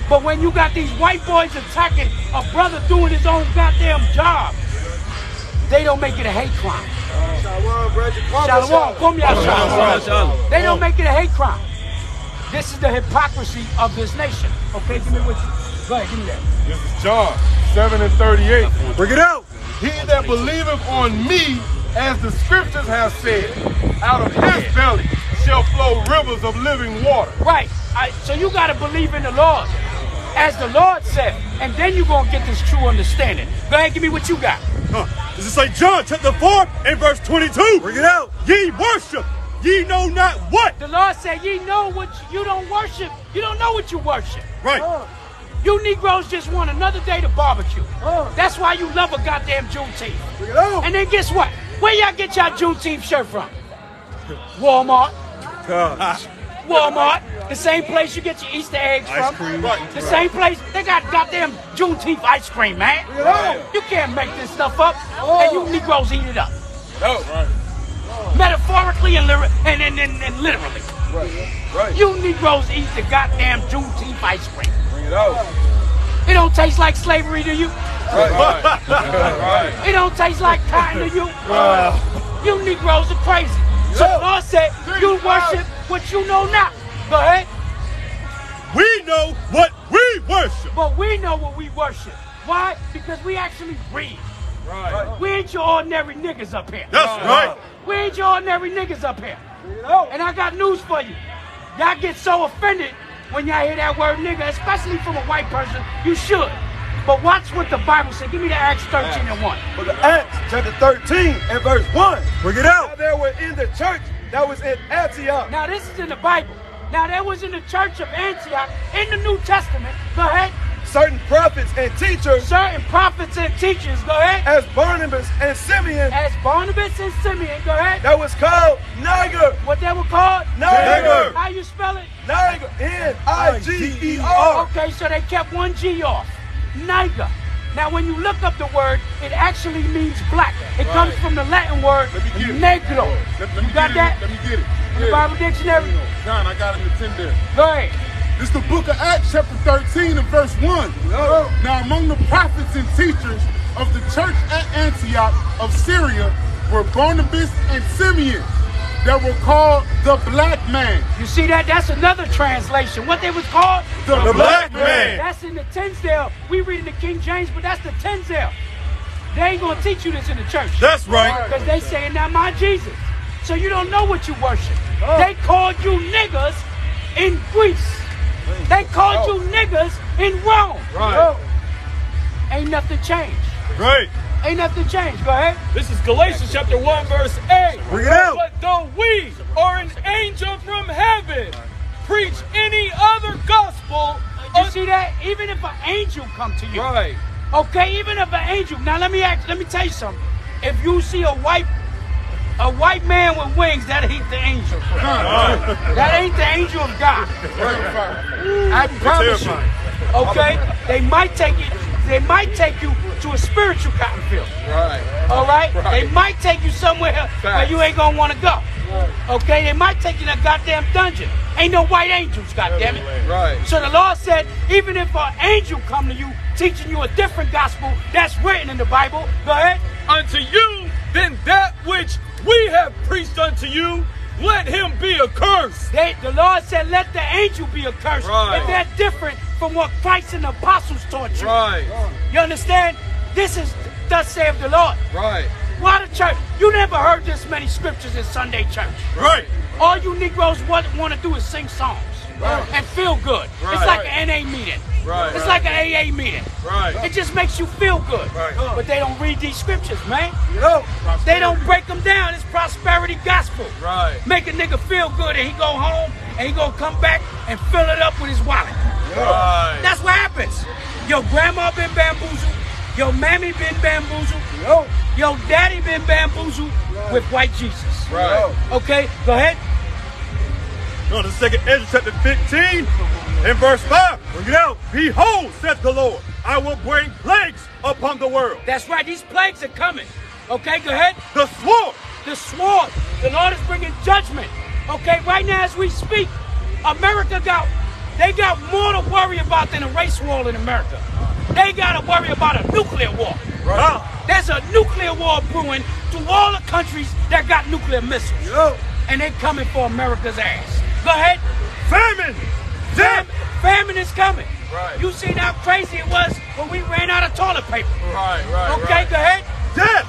But when you got these white boys attacking a brother doing his own goddamn job, they don't make it a hate crime. Shalom, come here, they don't make it a hate crime. This is the hypocrisy of this nation. Okay, give me what you... Go ahead, give me that. This is John 7 and 38. Bring it out. He that believeth on me, as the scriptures have said, out of his belly shall flow rivers of living water. Right. So you got to believe in the Lord, as the Lord said, and then you're going to get this true understanding. Go ahead, give me what you got. This is St. John chapter 4 and verse 22. Bring it out. Ye worship, ye know not what. The Lord said, ye know what you don't worship. You don't know what you worship. Right. You Negroes just want another day to barbecue. That's why you love a goddamn Juneteenth. Bring it out. And then guess what? Where y'all get y'all Juneteenth shirt from? Walmart. Walmart. The same place you get your Easter eggs from. Cream. The same place. They got goddamn Juneteenth ice cream, man. You can't make this stuff up. And you Negroes eat it up. Metaphorically and literally. Right. You Negroes eat the goddamn Juneteenth ice cream. Bring it out. It don't taste like slavery to you. Right. It don't taste like cotton to you. You Negroes are crazy. So the Lord said, you worship what you know not. Go ahead. We know what we worship. But we know what we worship. Why? Because we actually read. Right. We ain't your ordinary niggas up here. That's right. We ain't your ordinary niggas up here. And I got news for you. Y'all get so offended when y'all hear that word nigga, especially from a white person. You should. But watch what the Bible said. Give me the Acts 13 and 1. But the Acts chapter 13 and verse 1. Bring it out. Now there were in the church that was in Antioch. Now this is in the Bible. Now there was in the church of Antioch in the New Testament. Go ahead. Certain prophets and teachers. Certain prophets and teachers. Go ahead. As Barnabas and Simeon. As Barnabas and Simeon. Go ahead. That was called Niger. What they were called? Niger. How you spell it? Niger. N-I-G-E-R. Okay, so they kept one G off. Niger. Now when you look up the word, it actually means black. It comes from the Latin word negro. Let me You got that? Let me get it. In the Bible dictionary? John, I got it in the 10 there. Go ahead. This is the book of Acts, chapter 13 and verse 1. Now, among the prophets and teachers of the church at Antioch of Syria were Barnabas and Simeon, that were called the Black Man. You see that? That's another translation. What they was called? The Black Man. That's in the Tinsdale. We read in the King James, but that's the Tinsdale. They ain't gonna teach you this in the church. That's right. Because they saying that my Jesus. So you don't know what you worship. They called you niggas in Greece. They called you niggas in Rome. Right. Ain't nothing changed. Right. Ain't nothing changed. Go ahead. This is Galatians chapter 1, verse 8. Bring it out. But though we or an angel from heaven preach any other gospel, You see that? Even if an angel come to you. right? Okay, even if an angel. Now let me tell you something. If you see a white man with wings, that ain't the angel. That ain't the angel of God. I promise you. Okay? They might take you to a spiritual cotton field. Right. All right? They might take you somewhere where you ain't gonna want to go. Okay? They might take you in a goddamn dungeon. Ain't no white angels, goddammit. Right. So the Lord said, even if an angel come to you teaching you a different gospel that's written in the Bible, go ahead. Unto you, then that which we have preached unto you, let him be accursed. The Lord said, let the angel be accursed. Right. And they're different from what Christ and the apostles taught you. Right. You understand? This is thus saith the Lord. Right. Why the church? You never heard this many scriptures in Sunday church. Right. All you Negroes want to do is sing songs and feel good. Right. It's like an NA meeting. Right. It's like an AA meeting. Right. It just makes you feel good. Right. But they don't read these scriptures, man. They don't break them down. It's prosperity gospel. Right. Make a nigga feel good and he go home and he gonna come back and fill it up with his wallet. Right. That's what happens. Your grandma been bamboozled. Your mammy been bamboozled. Your daddy been bamboozled with white Jesus. Right. Okay, go ahead. Go to 2nd Ezra chapter 15 and verse 5. Bring it out. Behold, saith the Lord, I will bring plagues upon the world. That's right. These plagues are coming. Okay, go ahead. The sword. The sword. The Lord is bringing judgment. Okay, right now as we speak, America got more to worry about than a race war in America. They got to worry about a nuclear war. Right. There's a nuclear war brewing through all the countries that got nuclear missiles. And they coming for America's ass. Go ahead. Famine. Death. Famine is coming. Right. You seen how crazy it was when we ran out of toilet paper. Right. Okay, go ahead. Death.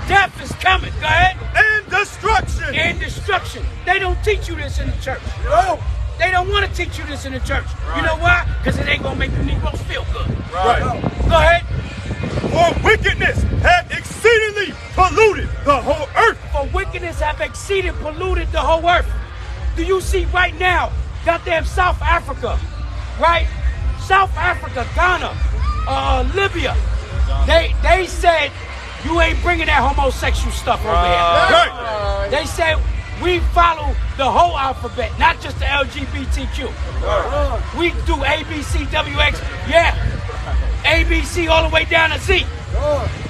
Death is coming. Go ahead. And destruction. And destruction. They don't teach you this in the church. They don't want to teach you this in the church. You know why? Because it ain't going to make the Negroes feel good. Right. Go ahead. For wickedness had exceedingly polluted the whole earth. For wickedness have exceeded, polluted the whole earth. Do you see right now, goddamn South Africa, right? South Africa, Ghana, Libya. They said, you ain't bringing that homosexual stuff over here. Right. They said, we follow the whole alphabet, not just the LGBTQ. We do A, B, C, W, X, yeah. A, B, C all the way down to Z.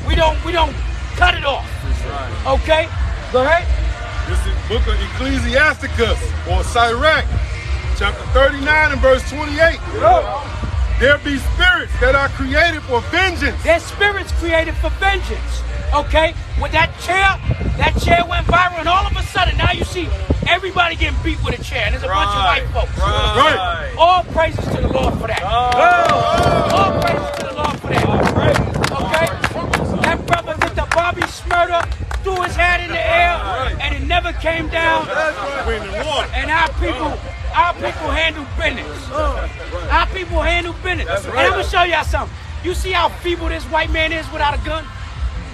We don't cut it off. Okay? Go ahead. This is book of Ecclesiasticus or Sirach, chapter 39 and verse 28. There be spirits that are created for vengeance. There's spirits created for vengeance. Okay? With that chair went viral, and all of a sudden now you see everybody getting beat with a chair. And there's a bunch of white folks. Right. All praises to the Lord for that. All praises to the Lord for that. Okay? That brother did the Bobby Smurder, threw his hat in the air, and it never came down. And our people handle business. Our people handle business. And I'm going to show y'all something. You see how feeble this white man is without a gun?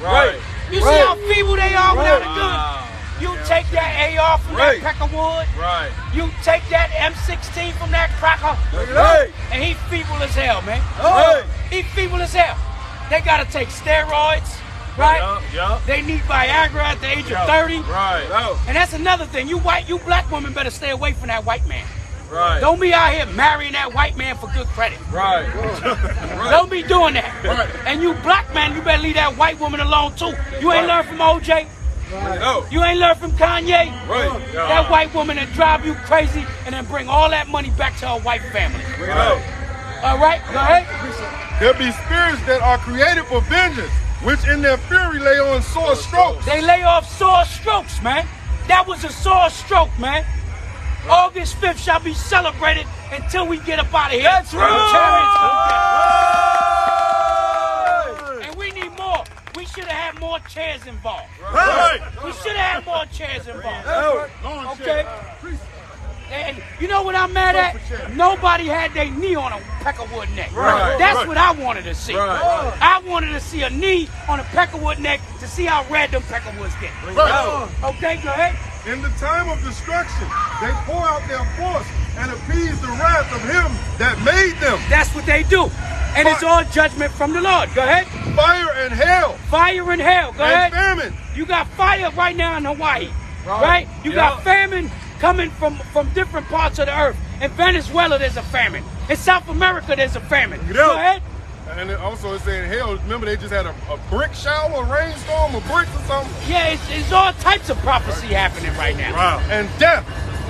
Right. You see how feeble they are without a gun? You take that AR from that Peckerwood. Right. You take that M16 from that cracker. And he feeble as hell, man. He feeble as hell. They got to take steroids. Right? They need Viagra at the age of 30. Right. And that's another thing. You black women better stay away from that white man. Right. Don't be out here marrying that white man for good credit. Right. Don't be doing that. And you black man, you better leave that white woman alone too. You ain't learned from OJ? You ain't learned from Kanye? Right. That white woman that drive you crazy and then bring all that money back to her white family. All right, go ahead. There be spirits that are created for vengeance, which in their fury lay on sore strokes. They lay off sore strokes, man. That was a sore stroke, man. August 5th shall be celebrated until we get up out of here. That's right. And we need more. We should have had more chairs involved. Right. We should have had more chairs involved. Okay? And you know what I'm mad at? Nobody had their knee on a peckerwood neck. Right. That's what I wanted to see. Right. I wanted to see a knee on a peckerwood neck to see how red them peckerwoods get. Right. Okay, go ahead. In the time of destruction, they pour out their force and appease the wrath of him that made them. That's what they do. And it's all judgment from the Lord. Go ahead. Fire and hail. Fire and hail. Go ahead. And famine. You got fire right now in Hawaii. Right? You got famine coming from different parts of the earth. In Venezuela, there's a famine. In South America, there's a famine. Go ahead. And also it's saying hail. Remember they just had a brick shower, a rainstorm, or bricks or something? Yeah, it's all types of prophecy happening right now. Wow. And death.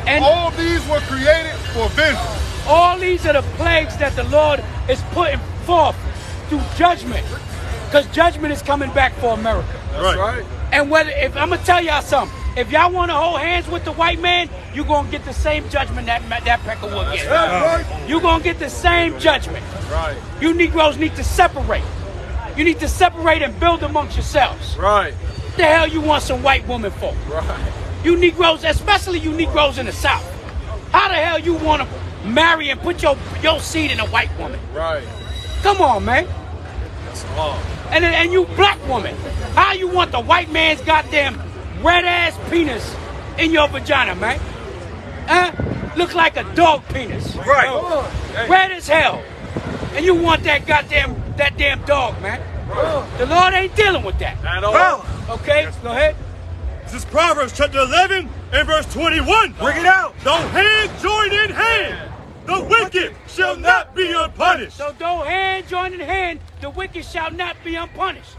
And all these were created for vengeance. all these are the plagues that the Lord is putting forth through judgment. Because judgment is coming back for America. That's right. And if I'm gonna tell y'all something, if y'all want to hold hands with the white man, you're gonna get the same judgment that Peckerwood gets. Right. You're gonna get the same judgment. Right. You Negroes need to separate. You need to separate and build amongst yourselves. Right. What the hell you want some white woman for? Right. You Negroes, especially you Negroes in the South. How the hell you want to marry and put your seed in a white woman? Right. Come on, man. That's all. And you black woman, how you want the white man's goddamn red ass penis in your vagina, man? Look like a dog penis. Right. Red as hell. And you want that damn dog, man. The Lord ain't dealing with that. At all. Okay, go ahead. This is Proverbs chapter 11 and verse 21. Bring it out. Though hand join in hand, the wicked shall not be unpunished. So though hand join in hand, the wicked shall not be unpunished.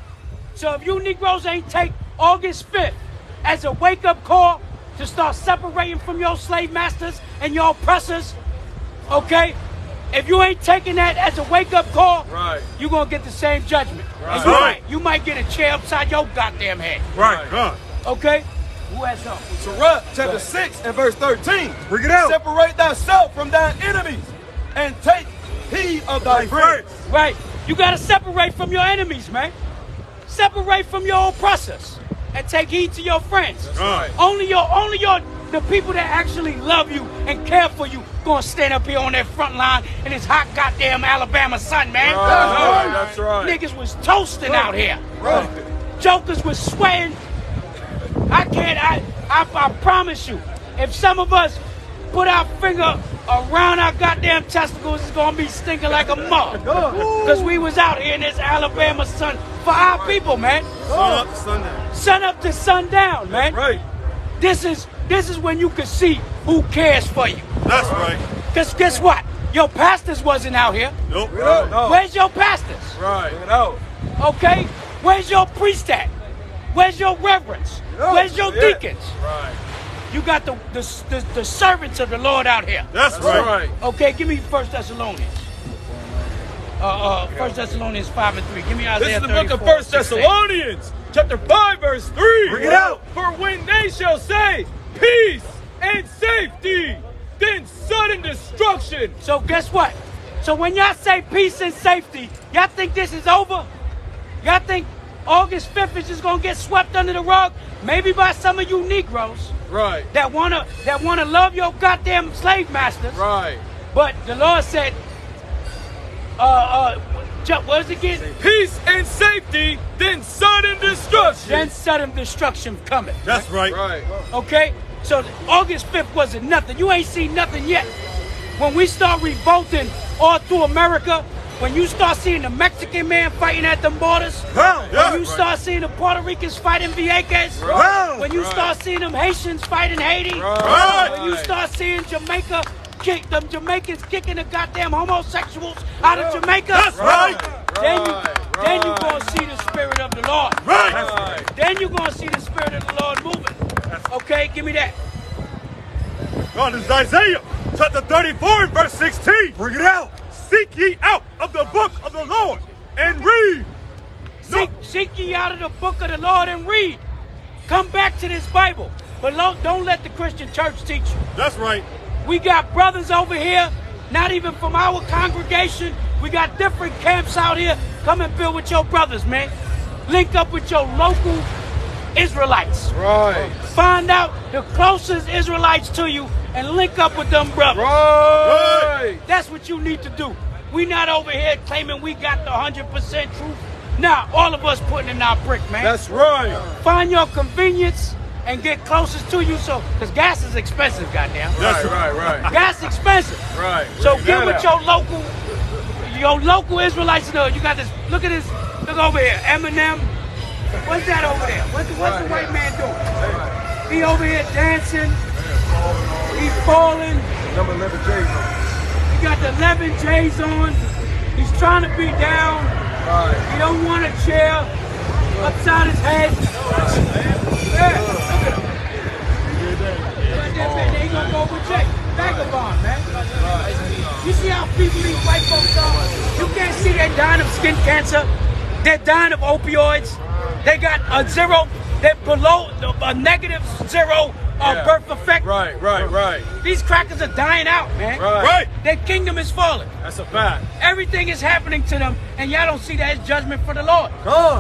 So if you Negroes ain't take August 5th as a wake-up call to start separating from your slave masters and your oppressors, okay? If you ain't taking that as a wake-up call, right, you're going to get the same judgment. Right. And you might get a chair upside your goddamn head. Right. God. Okay? Who has something? Sirach chapter 6 and verse 13. Bring it out. Separate thyself from thine enemies and take heed of thy friends. Right. You got to separate from your enemies, man. Separate from your oppressors and take heed to your friends. Right. Only the people that actually love you and care for you gonna stand up here on that front line in this hot goddamn Alabama sun, man. Right. That's right. Niggas was toasting out here. Right. Jokers was sweating. I promise you, if some of us put our finger around our goddamn testicles, it's gonna be stinking like a mug. Because we was out here in this Alabama sun for our people, man. Sun up to sundown. Sun up to sundown, man. Right. This is when you can see who cares for you. That's right. Because guess what? Your pastors wasn't out here. Nope. No. Where's your pastors? Right. No. Okay? Where's your priest at? Where's your reverends? Where's your deacons? Right. You got the servants of the Lord out here. That's right. Okay, give me 1 Thessalonians. 1 Thessalonians 5 and 3. Give me This Isaiah is the book of 34, 1 6 and 8. Thessalonians, chapter 5, verse 3. Bring it out. For when they shall say peace and safety, then sudden destruction. So guess what? So when y'all say peace and safety, y'all think this is over? Y'all think August 5th is just gonna get swept under the rug? Maybe by some of you Negroes Right. that wanna love your goddamn slave masters. Right. But the Lord said, what is it again? Peace and safety, then sudden destruction. Then sudden destruction coming. That's right. Right. Okay? So August 5th wasn't nothing. You ain't seen nothing yet. When we start revolting all through America, when you start seeing the Mexican man fighting at the borders, when you start seeing the Puerto Ricans fighting Vieques, when you start seeing them Haitians fighting Haiti, when you start seeing Jamaica, them Jamaicans kicking the goddamn homosexuals out of Jamaica. That's right. Then you're going to see the Spirit of the Lord. Right. Then you're going to see the Spirit of the Lord moving. Okay, give me that. God, this is Isaiah chapter 34 and verse 16. Bring it out. Seek ye out of the book of the Lord and read. Seek ye out of the book of the Lord and read. Come back to this Bible. But don't let the Christian church teach you. That's right. We got brothers over here, not even from our congregation. We got different camps out here. Come and build with your brothers, man. Link up with your local Israelites. Right. Find out the closest Israelites to you and link up with them brothers. Right. That's what you need to do. We not over here claiming we got the 100% truth. Nah, all of us putting in our brick, man. That's right. Find your convenience and get closest to you, because gas is expensive, goddamn. Right. Gas is expensive. Right. So get with your local Israelites. You got this. Look at this. Look over here. Eminem. What's that over there? What's the white man doing? He over here dancing. He's falling. Number 11 J's on. He got the 11 J's on. He's trying to be down. Right. He don't want a chair upside his head. Yeah, look at him. They ain't gonna go with Jay. Vagabond, man. You see how people these white folks are? You can't see they're dying of skin cancer. They're dying of opioids. They got a zero. They're below a -0 birth effect. Right. These crackers are dying out, man. Right. Their kingdom is falling. That's a fact. Everything is happening to them, and y'all don't see that as judgment for the Lord.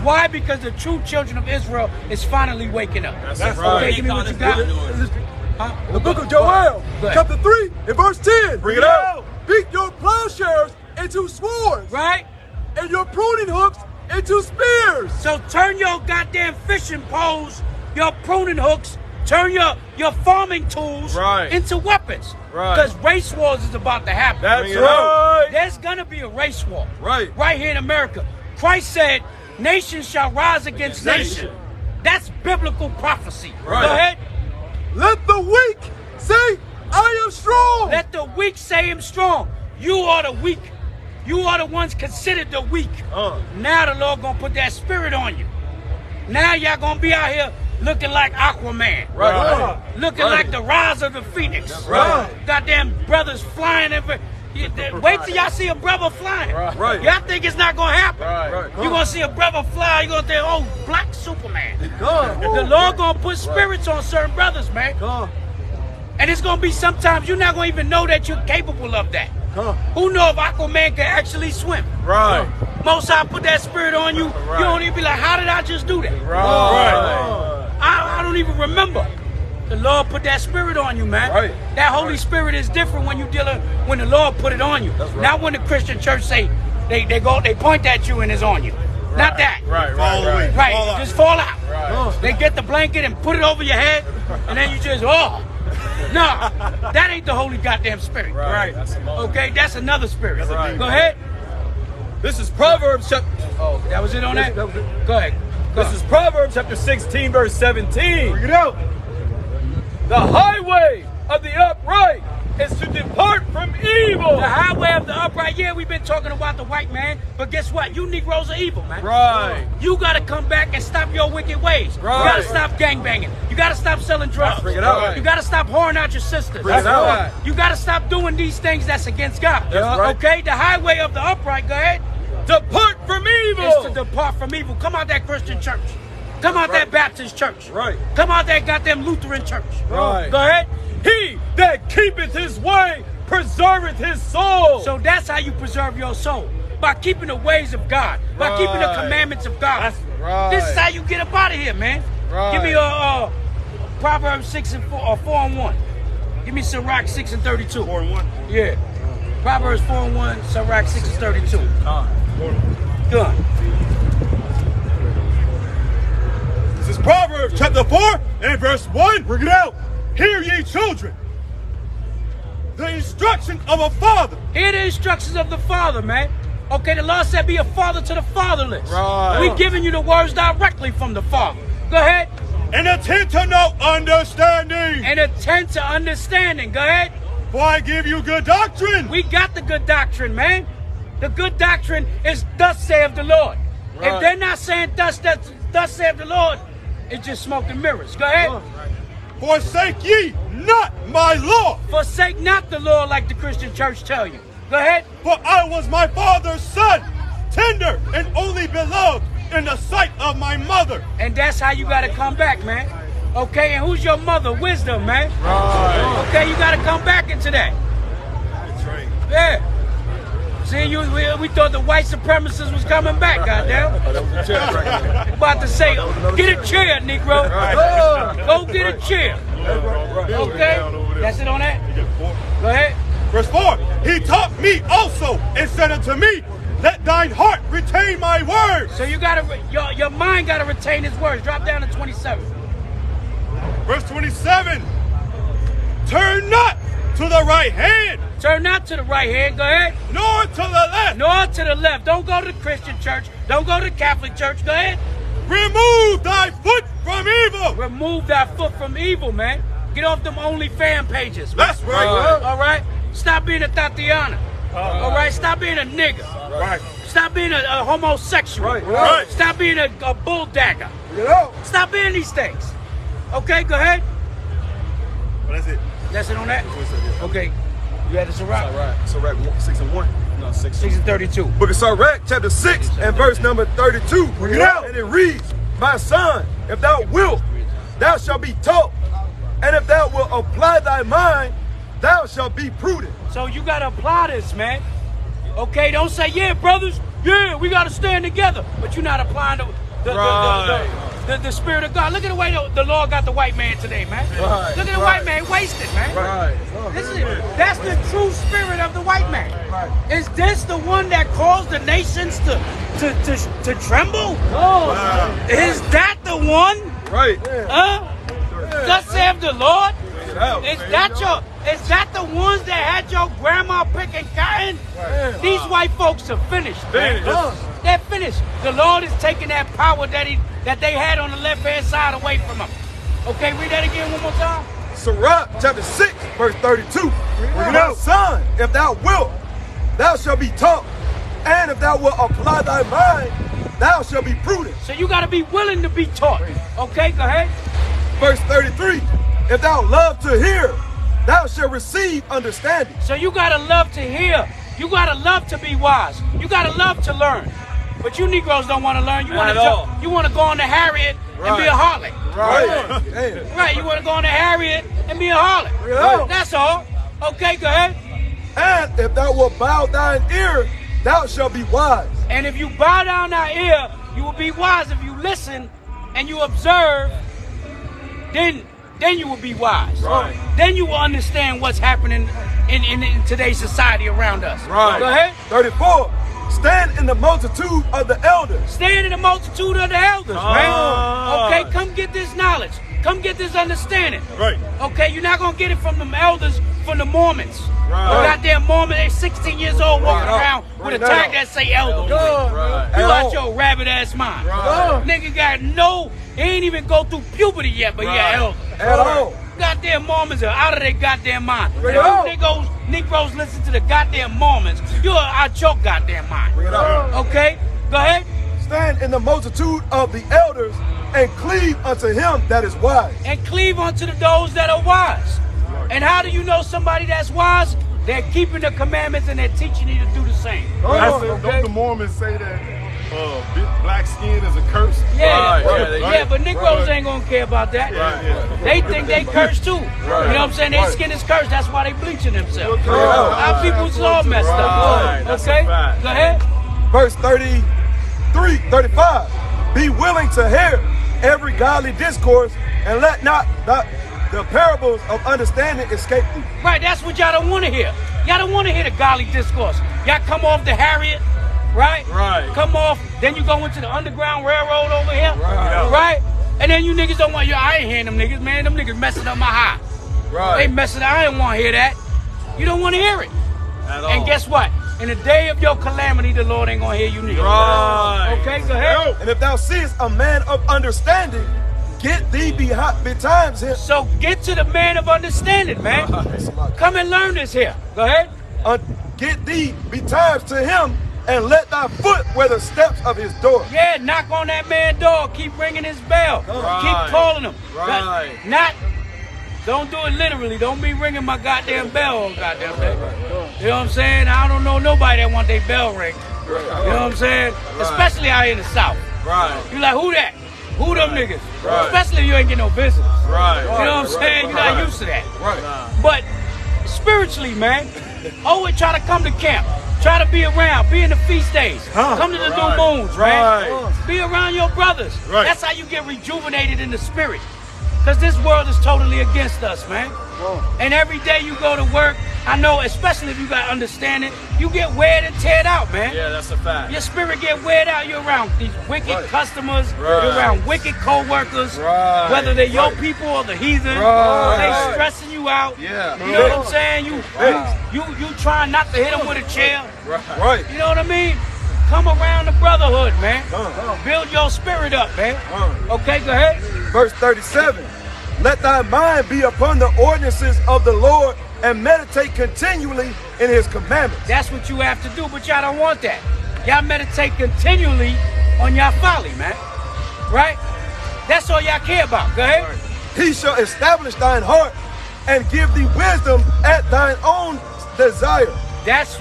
Why? Because the true children of Israel is finally waking up. That's Okay, right. give me what you got. The book of Joel, chapter 3 and verse 10. Bring it out. Beat your plowshares into swords, Right? and your pruning hooks into spears. So turn your goddamn fishing poles, your pruning hooks, turn your farming tools into weapons. Right. Because race wars is about to happen. That's right. There's gonna be a race war. Right. Right here in America. Christ said, nation shall rise against nation. That's biblical prophecy. Right. Go ahead. Let the weak say, I am strong. Let the weak say I'm strong. You are the weak. You are the ones considered the weak. Now the Lord gonna put that spirit on you. Now y'all gonna be out here looking like Aquaman. Right. Looking like the rise of the phoenix. Right. Goddamn brothers flying every. Wait till y'all see a brother flying. Right. Y'all think it's not gonna happen. Right. You're gonna see a brother fly, you're gonna think, oh, black Superman. The Lord gonna put spirits on certain brothers, man. And it's gonna be sometimes you're not gonna even know that you're capable of that. Who know if Aquaman can actually swim? Right. Most I put that spirit on you, you don't even be like, how did I just do that? Right. I don't even remember. The Lord put that spirit on you, man. Right. That Holy Spirit is different when when the Lord put it on you. Not when the Christian church say they point at you and it's on you. Not that. Right. Right. Just fall out. Right. They get the blanket and put it over your head, and then you just No, that ain't the Holy goddamn Spirit. Right. Okay, that's another spirit. Right. Go ahead. This is Proverbs chapter. Oh, that was it on that? Go ahead. This is Proverbs chapter 16, verse 17. Bring it out. The highway of the upright is to depart from evil. The highway of the upright. Yeah, we've been talking about the white man, but guess what? You Negroes are evil, man. Right. You got to come back and stop your wicked ways. Right. You got to stop gangbanging. You got to stop selling drugs. Bring it out. You got to stop whoring out your sisters. Bring it out. You got to stop doing these things that's against God. That's right. Okay? The highway of the upright, go ahead. Depart from evil. Is to depart from evil. Come out that Christian church. Come out that Baptist church. Right. Come out that goddamn Lutheran church. Right. Go ahead. He that keepeth his way preserveth his soul. So that's how you preserve your soul. By keeping the ways of God. By keeping the commandments of God. That's right. This is how you get up out of here, man. Right. Give me Proverbs 6 and 4 or 4 and 1. Give me Sirach 6 and 32. 4 and 1. Yeah. Proverbs 4 and 1, Sirach 6 and 32. Good. This is Proverbs chapter 4 and verse 1. Bring it out. Hear ye children, the instruction of a father. Hear the instructions of the father, man. Okay, the Lord said be a father to the fatherless. Right. We're giving you the words directly from the Father. Go ahead. And attend to no understanding. And attend to understanding. Go ahead. For I give you good doctrine. We got the good doctrine, man. The good doctrine is thus saith the Lord. If they're not saying thus saith the Lord, it's just smoke and mirrors. Go ahead. Forsake ye not my law. Forsake not the law like the Christian church tell you. Go ahead. For I was my father's son, tender and only beloved in the sight of my mother. And that's how you got to come back, man. Okay, and who's your mother? Wisdom, man. Right. Okay, you got to come back into that. That's right. Yeah. See, we thought the white supremacists was coming back, goddamn. About to say, get a chair, Negro. Go get a chair. Okay? That's it on that? Go ahead. Verse 4, he taught me also and said unto me, let thine heart retain my words. So you gotta, your mind gotta retain his words. Drop down to 27. Verse 27, turn not to the right hand. Turn not to the right hand, go ahead. Nor to the left. Nor to the left. Don't go to the Christian church. Don't go to the Catholic church. Go ahead. Remove thy foot from evil. Remove thy foot from evil, man. Get off them OnlyFans pages. That's right. All right? Stop being a Tatiana. All right? Stop being a nigga. Right. Stop being a homosexual. Right. Stop being a bulldagger. Stop being these things. Okay, go ahead. Well, that's it. That's it on that? Okay. You had the Sirach. Sirach 6:1. No, 6 and 32. Book of Sirach, chapter 6 and verse number 32. Bring it out. And it reads, my son, if thou wilt, thou shalt be taught. And if thou wilt apply thy mind, thou shalt be prudent. So you got to apply this, man. Okay, don't say, yeah, brothers, yeah, we got to stand together. But you're not applying the Spirit of God. Look at the way the Lord got the white man today, man. Look at the white man wasted, man. That's the true spirit of the white man. Is this the one that caused the nations to tremble? Is that the one? Thus saith the Lord? Is that the ones that had your grandma picking cotton? These white folks are finished, man. They're finished. The Lord is taking that power that they had on the left-hand side away from them. Okay, read that again one more time. Sirach, chapter 6, verse 32. My son, if thou wilt, thou shalt be taught. And if thou wilt apply thy mind, thou shalt be prudent. So you got to be willing to be taught. Okay, go ahead. Verse 33. If thou love to hear, thou shalt receive understanding. So you got to love to hear. You got to love to be wise. You got to love to learn. But you Negroes don't want to learn. You want to go on to Harriet and be a harlot. Right. You want to go on to Harriet and be a harlot. That's all. Okay, go ahead. And if thou wilt bow thine ear, thou shalt be wise. And if you bow down thy ear, you will be wise. If you listen and you observe, then you will be wise. Then you will understand what's happening in today's society around us. Go ahead. 34. Stand in the multitude of the elders. Stand in the multitude of the elders, man. Okay, come get this knowledge. Come get this understanding. Okay, you're not going to get it from them elders, from the Mormons. The goddamn Mormon, they're 16 years old walking around with a tag that say elder. You out your rabbit ass mind. Nigga got he ain't even go through puberty yet, but yeah, elder. Goddamn Mormons are out of their goddamn mind. Negroes listen to the goddamn Mormons. You're out your goddamn mind. Okay? Go ahead. Stand in the multitude of the elders and cleave unto him that is wise. And cleave unto those that are wise. And how do you know somebody that's wise? They're keeping the commandments and they're teaching you to do the same. Don't the Mormons say that black skin is a curse? Yeah, but Negroes ain't gonna care about that. They think they cursed too. You know what I'm saying? Their skin is cursed. That's why they bleaching themselves. Our people's all messed up. Okay, go ahead. Verse 35. Be willing to hear every godly discourse, and let not the parables of understanding escape thee. Right, that's what y'all don't want to hear. Y'all don't want to hear the godly discourse. Y'all come off the Harriet. Right? Come off, then you go into the Underground Railroad over here. Right? And then you niggas don't want I ain't hearing them niggas, man. Them niggas messing up my high. They messing up. I didn't want to hear that. You don't want to hear it. And guess what? In the day of your calamity, the Lord ain't gonna hear you niggas. Okay, go ahead. And if thou seest a man of understanding, get thee betimes him. So get to the man of understanding, man. Come and learn this here. Go ahead. Get thee betimes to him and let thy foot wear the steps of his door. Yeah, knock on that man's door. Keep ringing his bell. Keep calling him. Right. Don't do it literally. Don't be ringing my goddamn bell all goddamn day. You know what I'm saying? I don't know nobody that want their bell ring. You know what I'm saying? Especially out here in the South. Right. You like, who that? Who them niggas? Right. Especially if you ain't get no visitors. Right. You know what I'm saying? You're not used to that. Right. But spiritually, man, always try to come to camp. Try to be around. Be in the feast days. Come to the new moons, man. Be around your brothers. Right. That's how you get rejuvenated in the spirit. Because this world is totally against us, man. And every day you go to work, I know, especially if you got understanding, you get weared and teared out, man. Yeah, that's a fact. Your spirit get weared out. You're around these wicked customers. You're around wicked co-workers. Whether they're your people or the heathen. They stressing you out. Yeah. You know what I'm saying? You trying not to hit them with a chair. Right. You know what I mean? Come around the brotherhood, man. Build your spirit up, man. Okay, go ahead. Verse 37. Let thy mind be upon the ordinances of the Lord and meditate continually in his commandments. That's what you have to do, but y'all don't want that. Y'all meditate continually on your folly, man. Right? That's all y'all care about. Go ahead. He shall establish thine heart and give thee wisdom at thine own desire. That's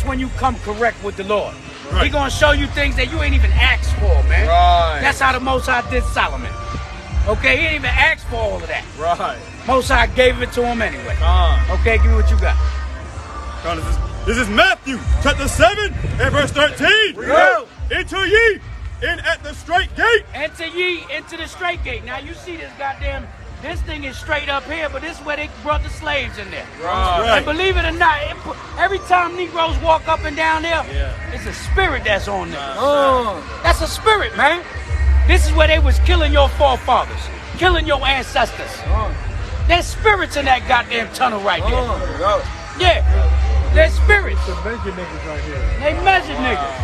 when you come correct with the Lord. He gonna show you things that you ain't even asked for, man. That's how the Most High did Solomon. Okay, he didn't even ask for all of that. Most High gave it to him anyway. Okay, give me what you got. This is Matthew chapter 7 and verse 13. Enter ye in at the straight gate. Enter ye into the straight gate. Now you see this thing is straight up here, but this is where they brought the slaves in there. And believe it or not, every time Negroes walk up and down there, it's a spirit that's on there. That's a spirit, man. This is where they was killing your forefathers, killing your ancestors. There's spirits in that goddamn tunnel right there. Yeah, there's spirits. They measured niggas right here. They measured niggas.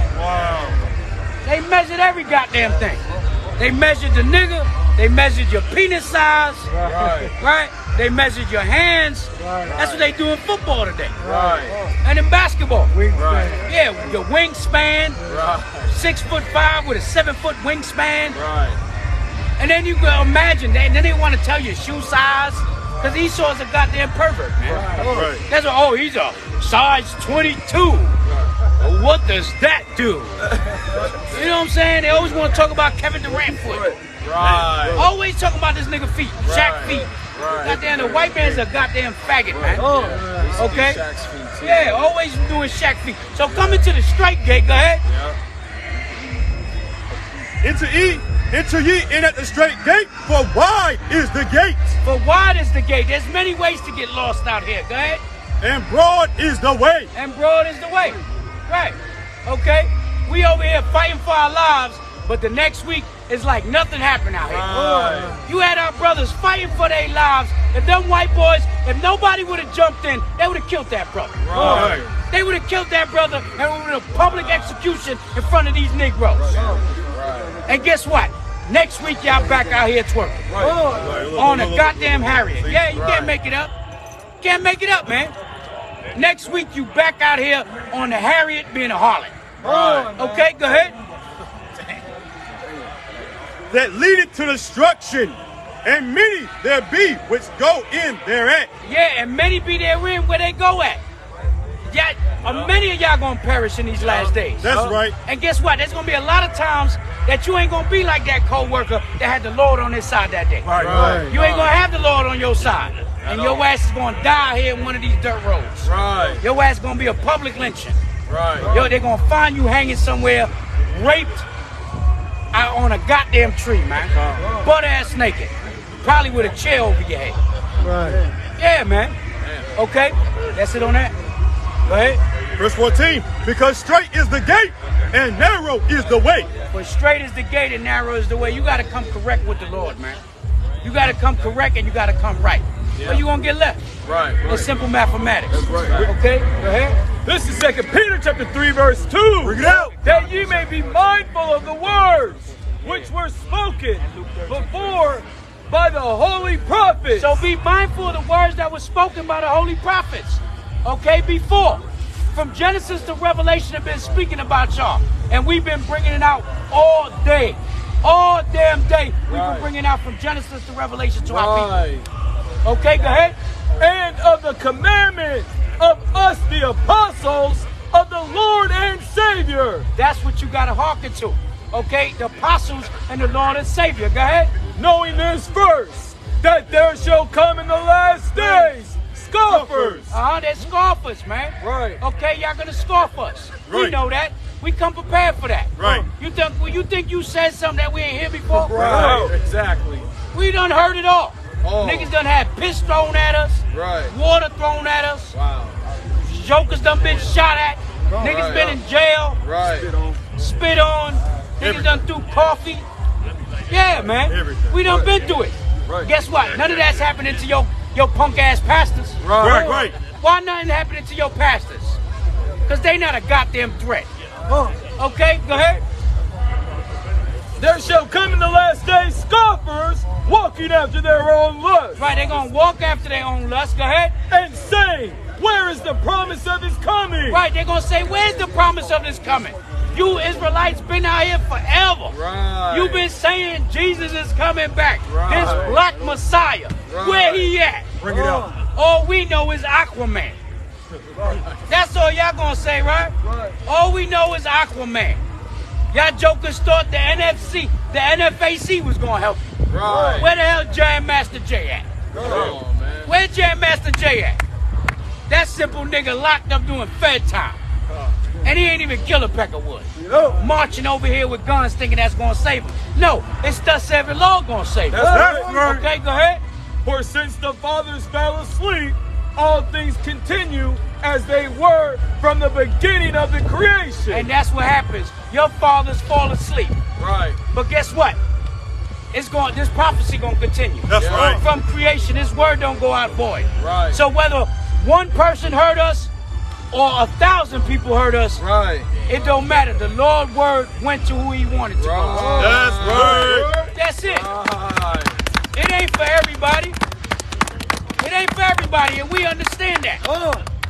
They measured every goddamn thing. They measured the nigga. They measured your penis size. Right? They measured your hands. That's what they do in football today. And in basketball. Yeah, your wingspan. 6'5" with a 7-foot wingspan. And then you can imagine that. And then they want to tell you shoe size. Because Esau's a goddamn pervert, man. That's what, he's a size 22. What does that do? You know what I'm saying? They always want to talk about Kevin Durant foot. Always talking about this nigga feet, Shaq feet. Goddamn, the white man's a goddamn faggot, man. Okay? Yeah, always doing Shaq feet. So coming to the straight gate, go ahead. Enter ye in at the straight gate, for wide is the gate. For wide is the gate. There's many ways to get lost out here. Go ahead. And broad is the way. And broad is the way. Right. Okay? We over here fighting for our lives, but the next week is like nothing happened out here. You had our brothers fighting for their lives. If them white boys, if nobody would have jumped in, they would have killed that brother. They would have killed that brother and it would have public execution in front of these Negroes. And guess what? Next week y'all back out here twerking. On a goddamn Harriet. Yeah, you can't make it up. Can't make it up, man. Next week you back out here on the Harriet being a harlot. Okay, go ahead. That leadeth to destruction, and many there be which go in thereat. Yeah, and many be therein where they go at. Many of y'all gonna perish in these last days. That's right. And guess what? There's gonna be a lot of times that you ain't gonna be like that co-worker that had the Lord on his side that day. You ain't gonna have the Lord on your side. And your ass is gonna die here in one of these dirt roads. Your ass is gonna be a public lynching. They're gonna find you hanging somewhere, raped out on a goddamn tree, man. Butt ass naked. Probably with a chair over your head. Yeah, man. Okay, that's it on that. Go ahead. Verse 14, because straight is the gate and narrow is the way. But straight is the gate and narrow is the way. You got to come correct with the Lord, man. You got to come correct and you got to come right. Or you going to get left. It's simple mathematics. Okay, go ahead. This is 2 Peter chapter 3, verse 2. Bring it out. That ye may be mindful of the words which were spoken before by the holy prophets. So be mindful of the words that were spoken by the holy prophets. Okay, before. 1 From Genesis to Revelation have been speaking about y'all. And we've been bringing it out all day. All damn day. We've been bringing it out from Genesis to Revelation to our people. Okay, go ahead. And of the commandment of us, the apostles of the Lord and Savior. That's what you got to hearken to. Okay, the apostles and the Lord and Savior. Go ahead. Knowing this first, that there shall come in the last days scoffers. They're scoffers, man. Right. Okay, y'all gonna scoff us. Right. We know that. We come prepared for that. Right. You think you said something that we ain't hear before? Right. Exactly. We done heard it all. Oh. Niggas done had piss thrown at us. Right. Water thrown at us. Wow. Jokers done been shot at. Niggas been in jail. Right. Spit on. Niggas done threw coffee. Yeah, man. Everything. We done been through it. Right. Guess what? None of that's happening to your punk ass pastors. Right. Why nothing happening to your pastors? Because they not a goddamn threat. Okay, go ahead. There shall come in the last days scoffers walking after their own lust. Right, they're going to walk after their own lust. Go ahead. And saying, where is the promise of his coming? Right, they're going to say, where's the promise of this coming? You Israelites been out here forever. Right. You've been saying Jesus is coming back. Right. This black Messiah. Right. Where he at? Bring it out. All we know is Aquaman. That's all y'all gonna say, right? All we know is Aquaman. Y'all jokers thought the NFAC was gonna help you. Right. Where the hell Jam Master J at? Oh, man. Where Jam Master J at? That simple nigga locked up doing fed time. And he ain't even kill a Peckerwood. Marching over here with guns thinking that's gonna save him. No, it's thus saith the Lord gonna save him. That's right. Okay, go ahead. For since the fathers fell asleep, all things continue as they were from the beginning of the creation. And that's what happens. Your fathers fall asleep. Right. But guess what? This prophecy gonna continue. That's right. From creation, this word don't go out void. Right. So whether one person heard us or 1,000 people heard us, Right. it don't matter. The Lord's word went to who he wanted to go. That's right. That's it. Right. It ain't for everybody. It ain't for everybody, and we understand that.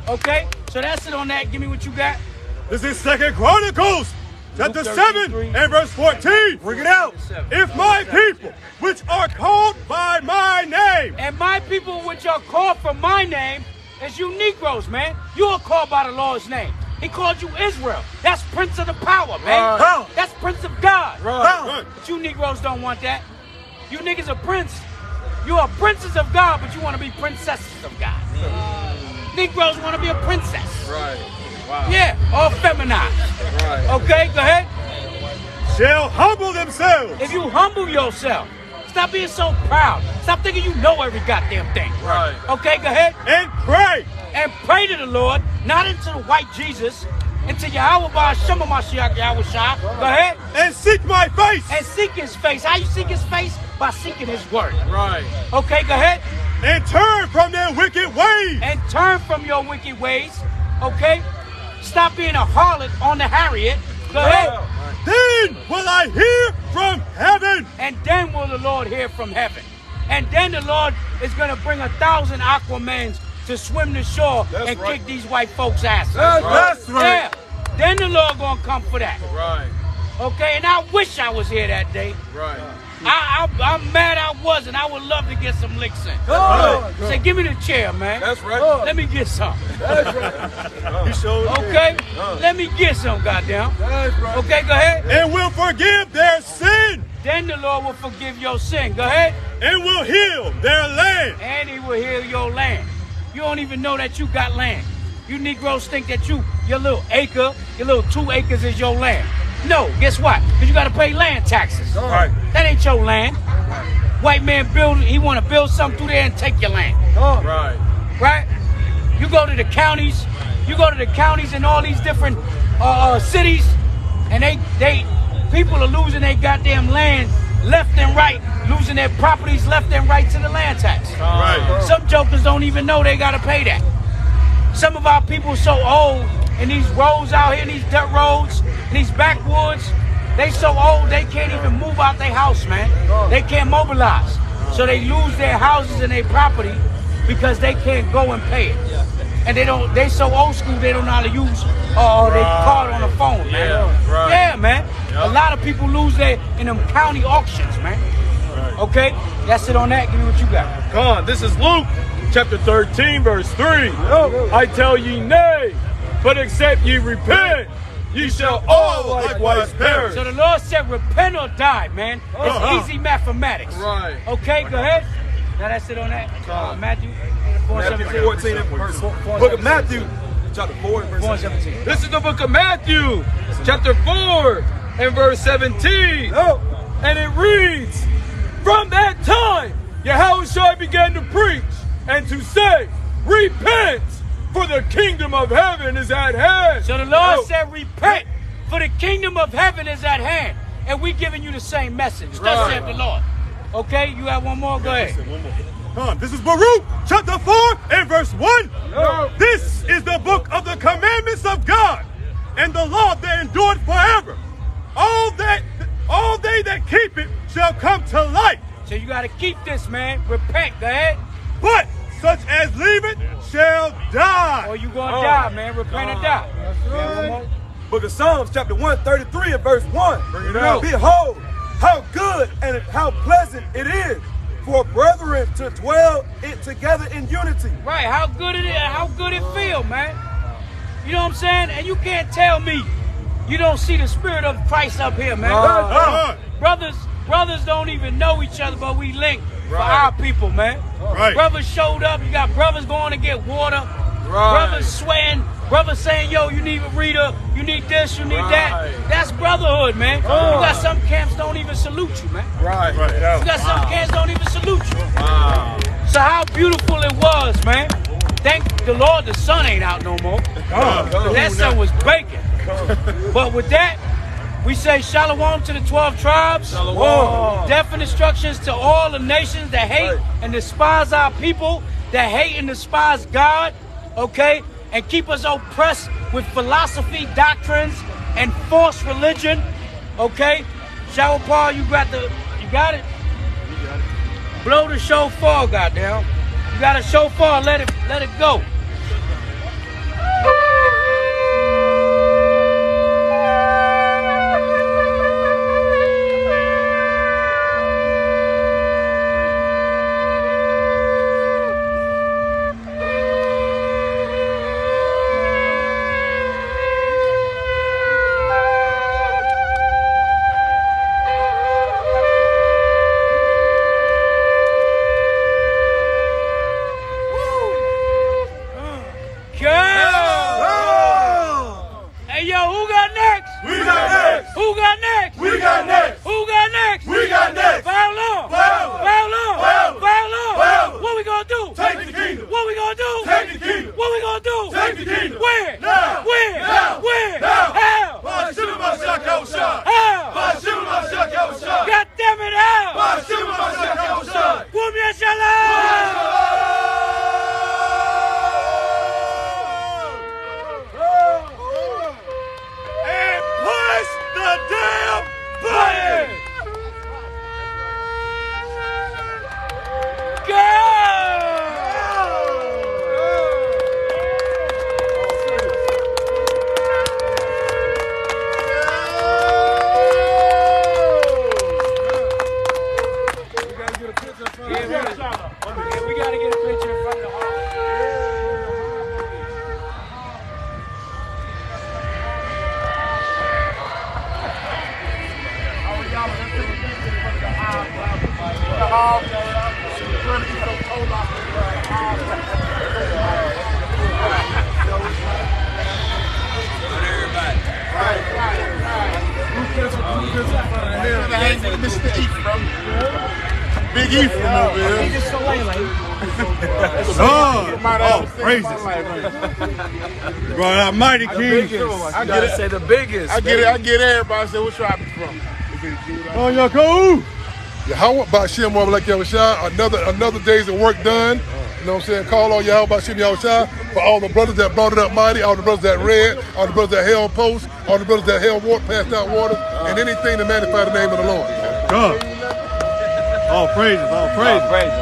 Okay? So that's it on that. Give me what you got. This is 2 Chronicles, chapter 7 and verse 14. Bring it out. If my people, which are called by my name, And my people which are called from my name is you Negroes, man. You are called by the Lord's name. He called you Israel. That's Prince of the Power, man. Right. That's Prince of God. Right. But you Negroes don't want that. You niggas are prince. You are princes of God, but you want to be princesses of God. Negroes want to be a princess. Right. Wow. Yeah, all feminized. Right. Okay, go ahead. shall humble themselves. If you humble yourself, stop being so proud. Stop thinking you know every goddamn thing. Right. Okay, go ahead. And pray. And pray to the Lord, not into the white Jesus, into Yahweh Mashiach Yahweh Shai. Go ahead. And seek my face. And seek his face. How you seek his face? By seeking his word. Right. Okay, go ahead. And turn from their wicked ways. And turn from your wicked ways. Okay? Stop being a harlot on the Harriet. Go ahead. Then will I hear from heaven. And then will the Lord hear from heaven. And then the Lord is going to bring 1,000 Aquamans to swim the shore and kick these white folks' asses. That's right. Yeah. Then the Lord going to come for that. Right. Okay? And I wish I was here that day. Right. I'm mad I wasn't. I would love to get some licks in. Say, give me the chair, man. That's right. Let me get some. You showed Okay? Let me get some, goddamn. Okay, go ahead. And will forgive their sin. Then the Lord will forgive your sin. Go ahead. And will heal their land. And he will heal your land. You don't even know that you got land. You Negroes think that your little acre, your little 2 acres is your land. No, guess what? Because you got to pay land taxes. Right. That ain't your land. White man he want to build something through there and take your land. Right. Right? You go to the counties in all these different cities, and people are losing their goddamn land left and right, losing their properties left and right to the land tax. Right. Some jokers don't even know they got to pay that. Some of our people are so old in these roads out here, these dirt roads, in these backwoods, they so old they can't even move out their house, man. They can't mobilize. So they lose their houses and their property because they can't go and pay it. and they so old school they don't know how to use they card on the phone, man. Yeah, man. A lot of people lose their in them county auctions, man. Okay, that's it on that. Give me what you got. Come on, this is Luke chapter 13, verse 3. I tell ye nay, but except ye repent, ye shall all likewise perish. So the Lord said, repent or die, man. It's easy mathematics. Right. Okay, go ahead. Now that's it on that. Matthew 4:17. Book of Matthew, chapter 4 and verse 4:17. This is the book of Matthew, chapter 4 and verse 17. And it reads, from that time, H.O.I began to preach and to say, repent, for the kingdom of heaven is at hand. So the Lord said, repent, for the kingdom of heaven is at hand. And we giving you the same message. Thus saith the Lord. Okay, you have one more? Go ahead. Come on, this is Baruch, chapter 4 and verse 1. This is the book of the commandments of God, and the law that endured forever. All they that keep it shall come to light. So you got to keep this, man. Repent, go ahead. But such as leave it shall die. Or you going to die, man. Repent or die. One more. Book of Psalms, chapter 133 and verse 1. Bring it out. Behold, how good and how pleasant it is for brethren to dwell together in unity. Right, how good it is, how good it feel, man. You know what I'm saying? And you can't tell me you don't see the spirit of Christ up here, man. Brothers don't even know each other, but we link for our people, man. Brothers showed up. You got brothers going to get water. Brothers sweating. Brothers saying, yo, you need a reader. You need this. You need that. That's brotherhood, man. You got some camps don't even salute you, man. You got some camps don't even salute you. So how beautiful it was, man. Thank the Lord the sun ain't out no more. That sun was baking. But with that, we say shalom to the 12 tribes. Death and instructions to all the nations that hate and despise our people, that hate and despise God, okay? And keep us oppressed with philosophy, doctrines, and false religion, okay? Shower Paul, you got it? You got it. Blow the shofar, goddamn. You got a shofar, let it go. Mr. Ephraim. Big Ephraim over here. He just so late. Praises. Bro, that mighty king. I get it. Say the biggest. I get it. I get everybody say, what tribe you from? Oh, y'all go. Yahweh Bashim Wabalek Yahushua, another day's of work done. You know what I'm saying? Call on Yahweh Bashim Yahushua for all the brothers that brought it up mighty, all the brothers that read, all the brothers that held posts, all the brothers that held water, passed out water, and anything to magnify the name of the Lord. God. All praises, all praises. All praises.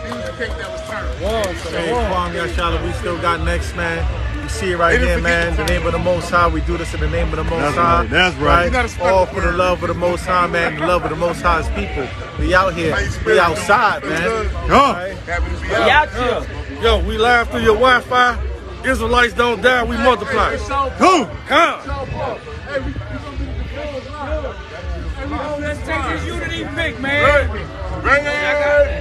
He was the cake that was Hey, Kwame Yashala, we still got next, man. You see it right here, man. The name of the Most High. We do this in the name of the Most High. That's right. All for the love of the Most High, man. The love of the Most High's people. We out here. We outside, man. Right? We out here. Yo, we live through your Wi-Fi. Israelites don't die, we multiply. Come. Let's take this unity pick, man. Bring it.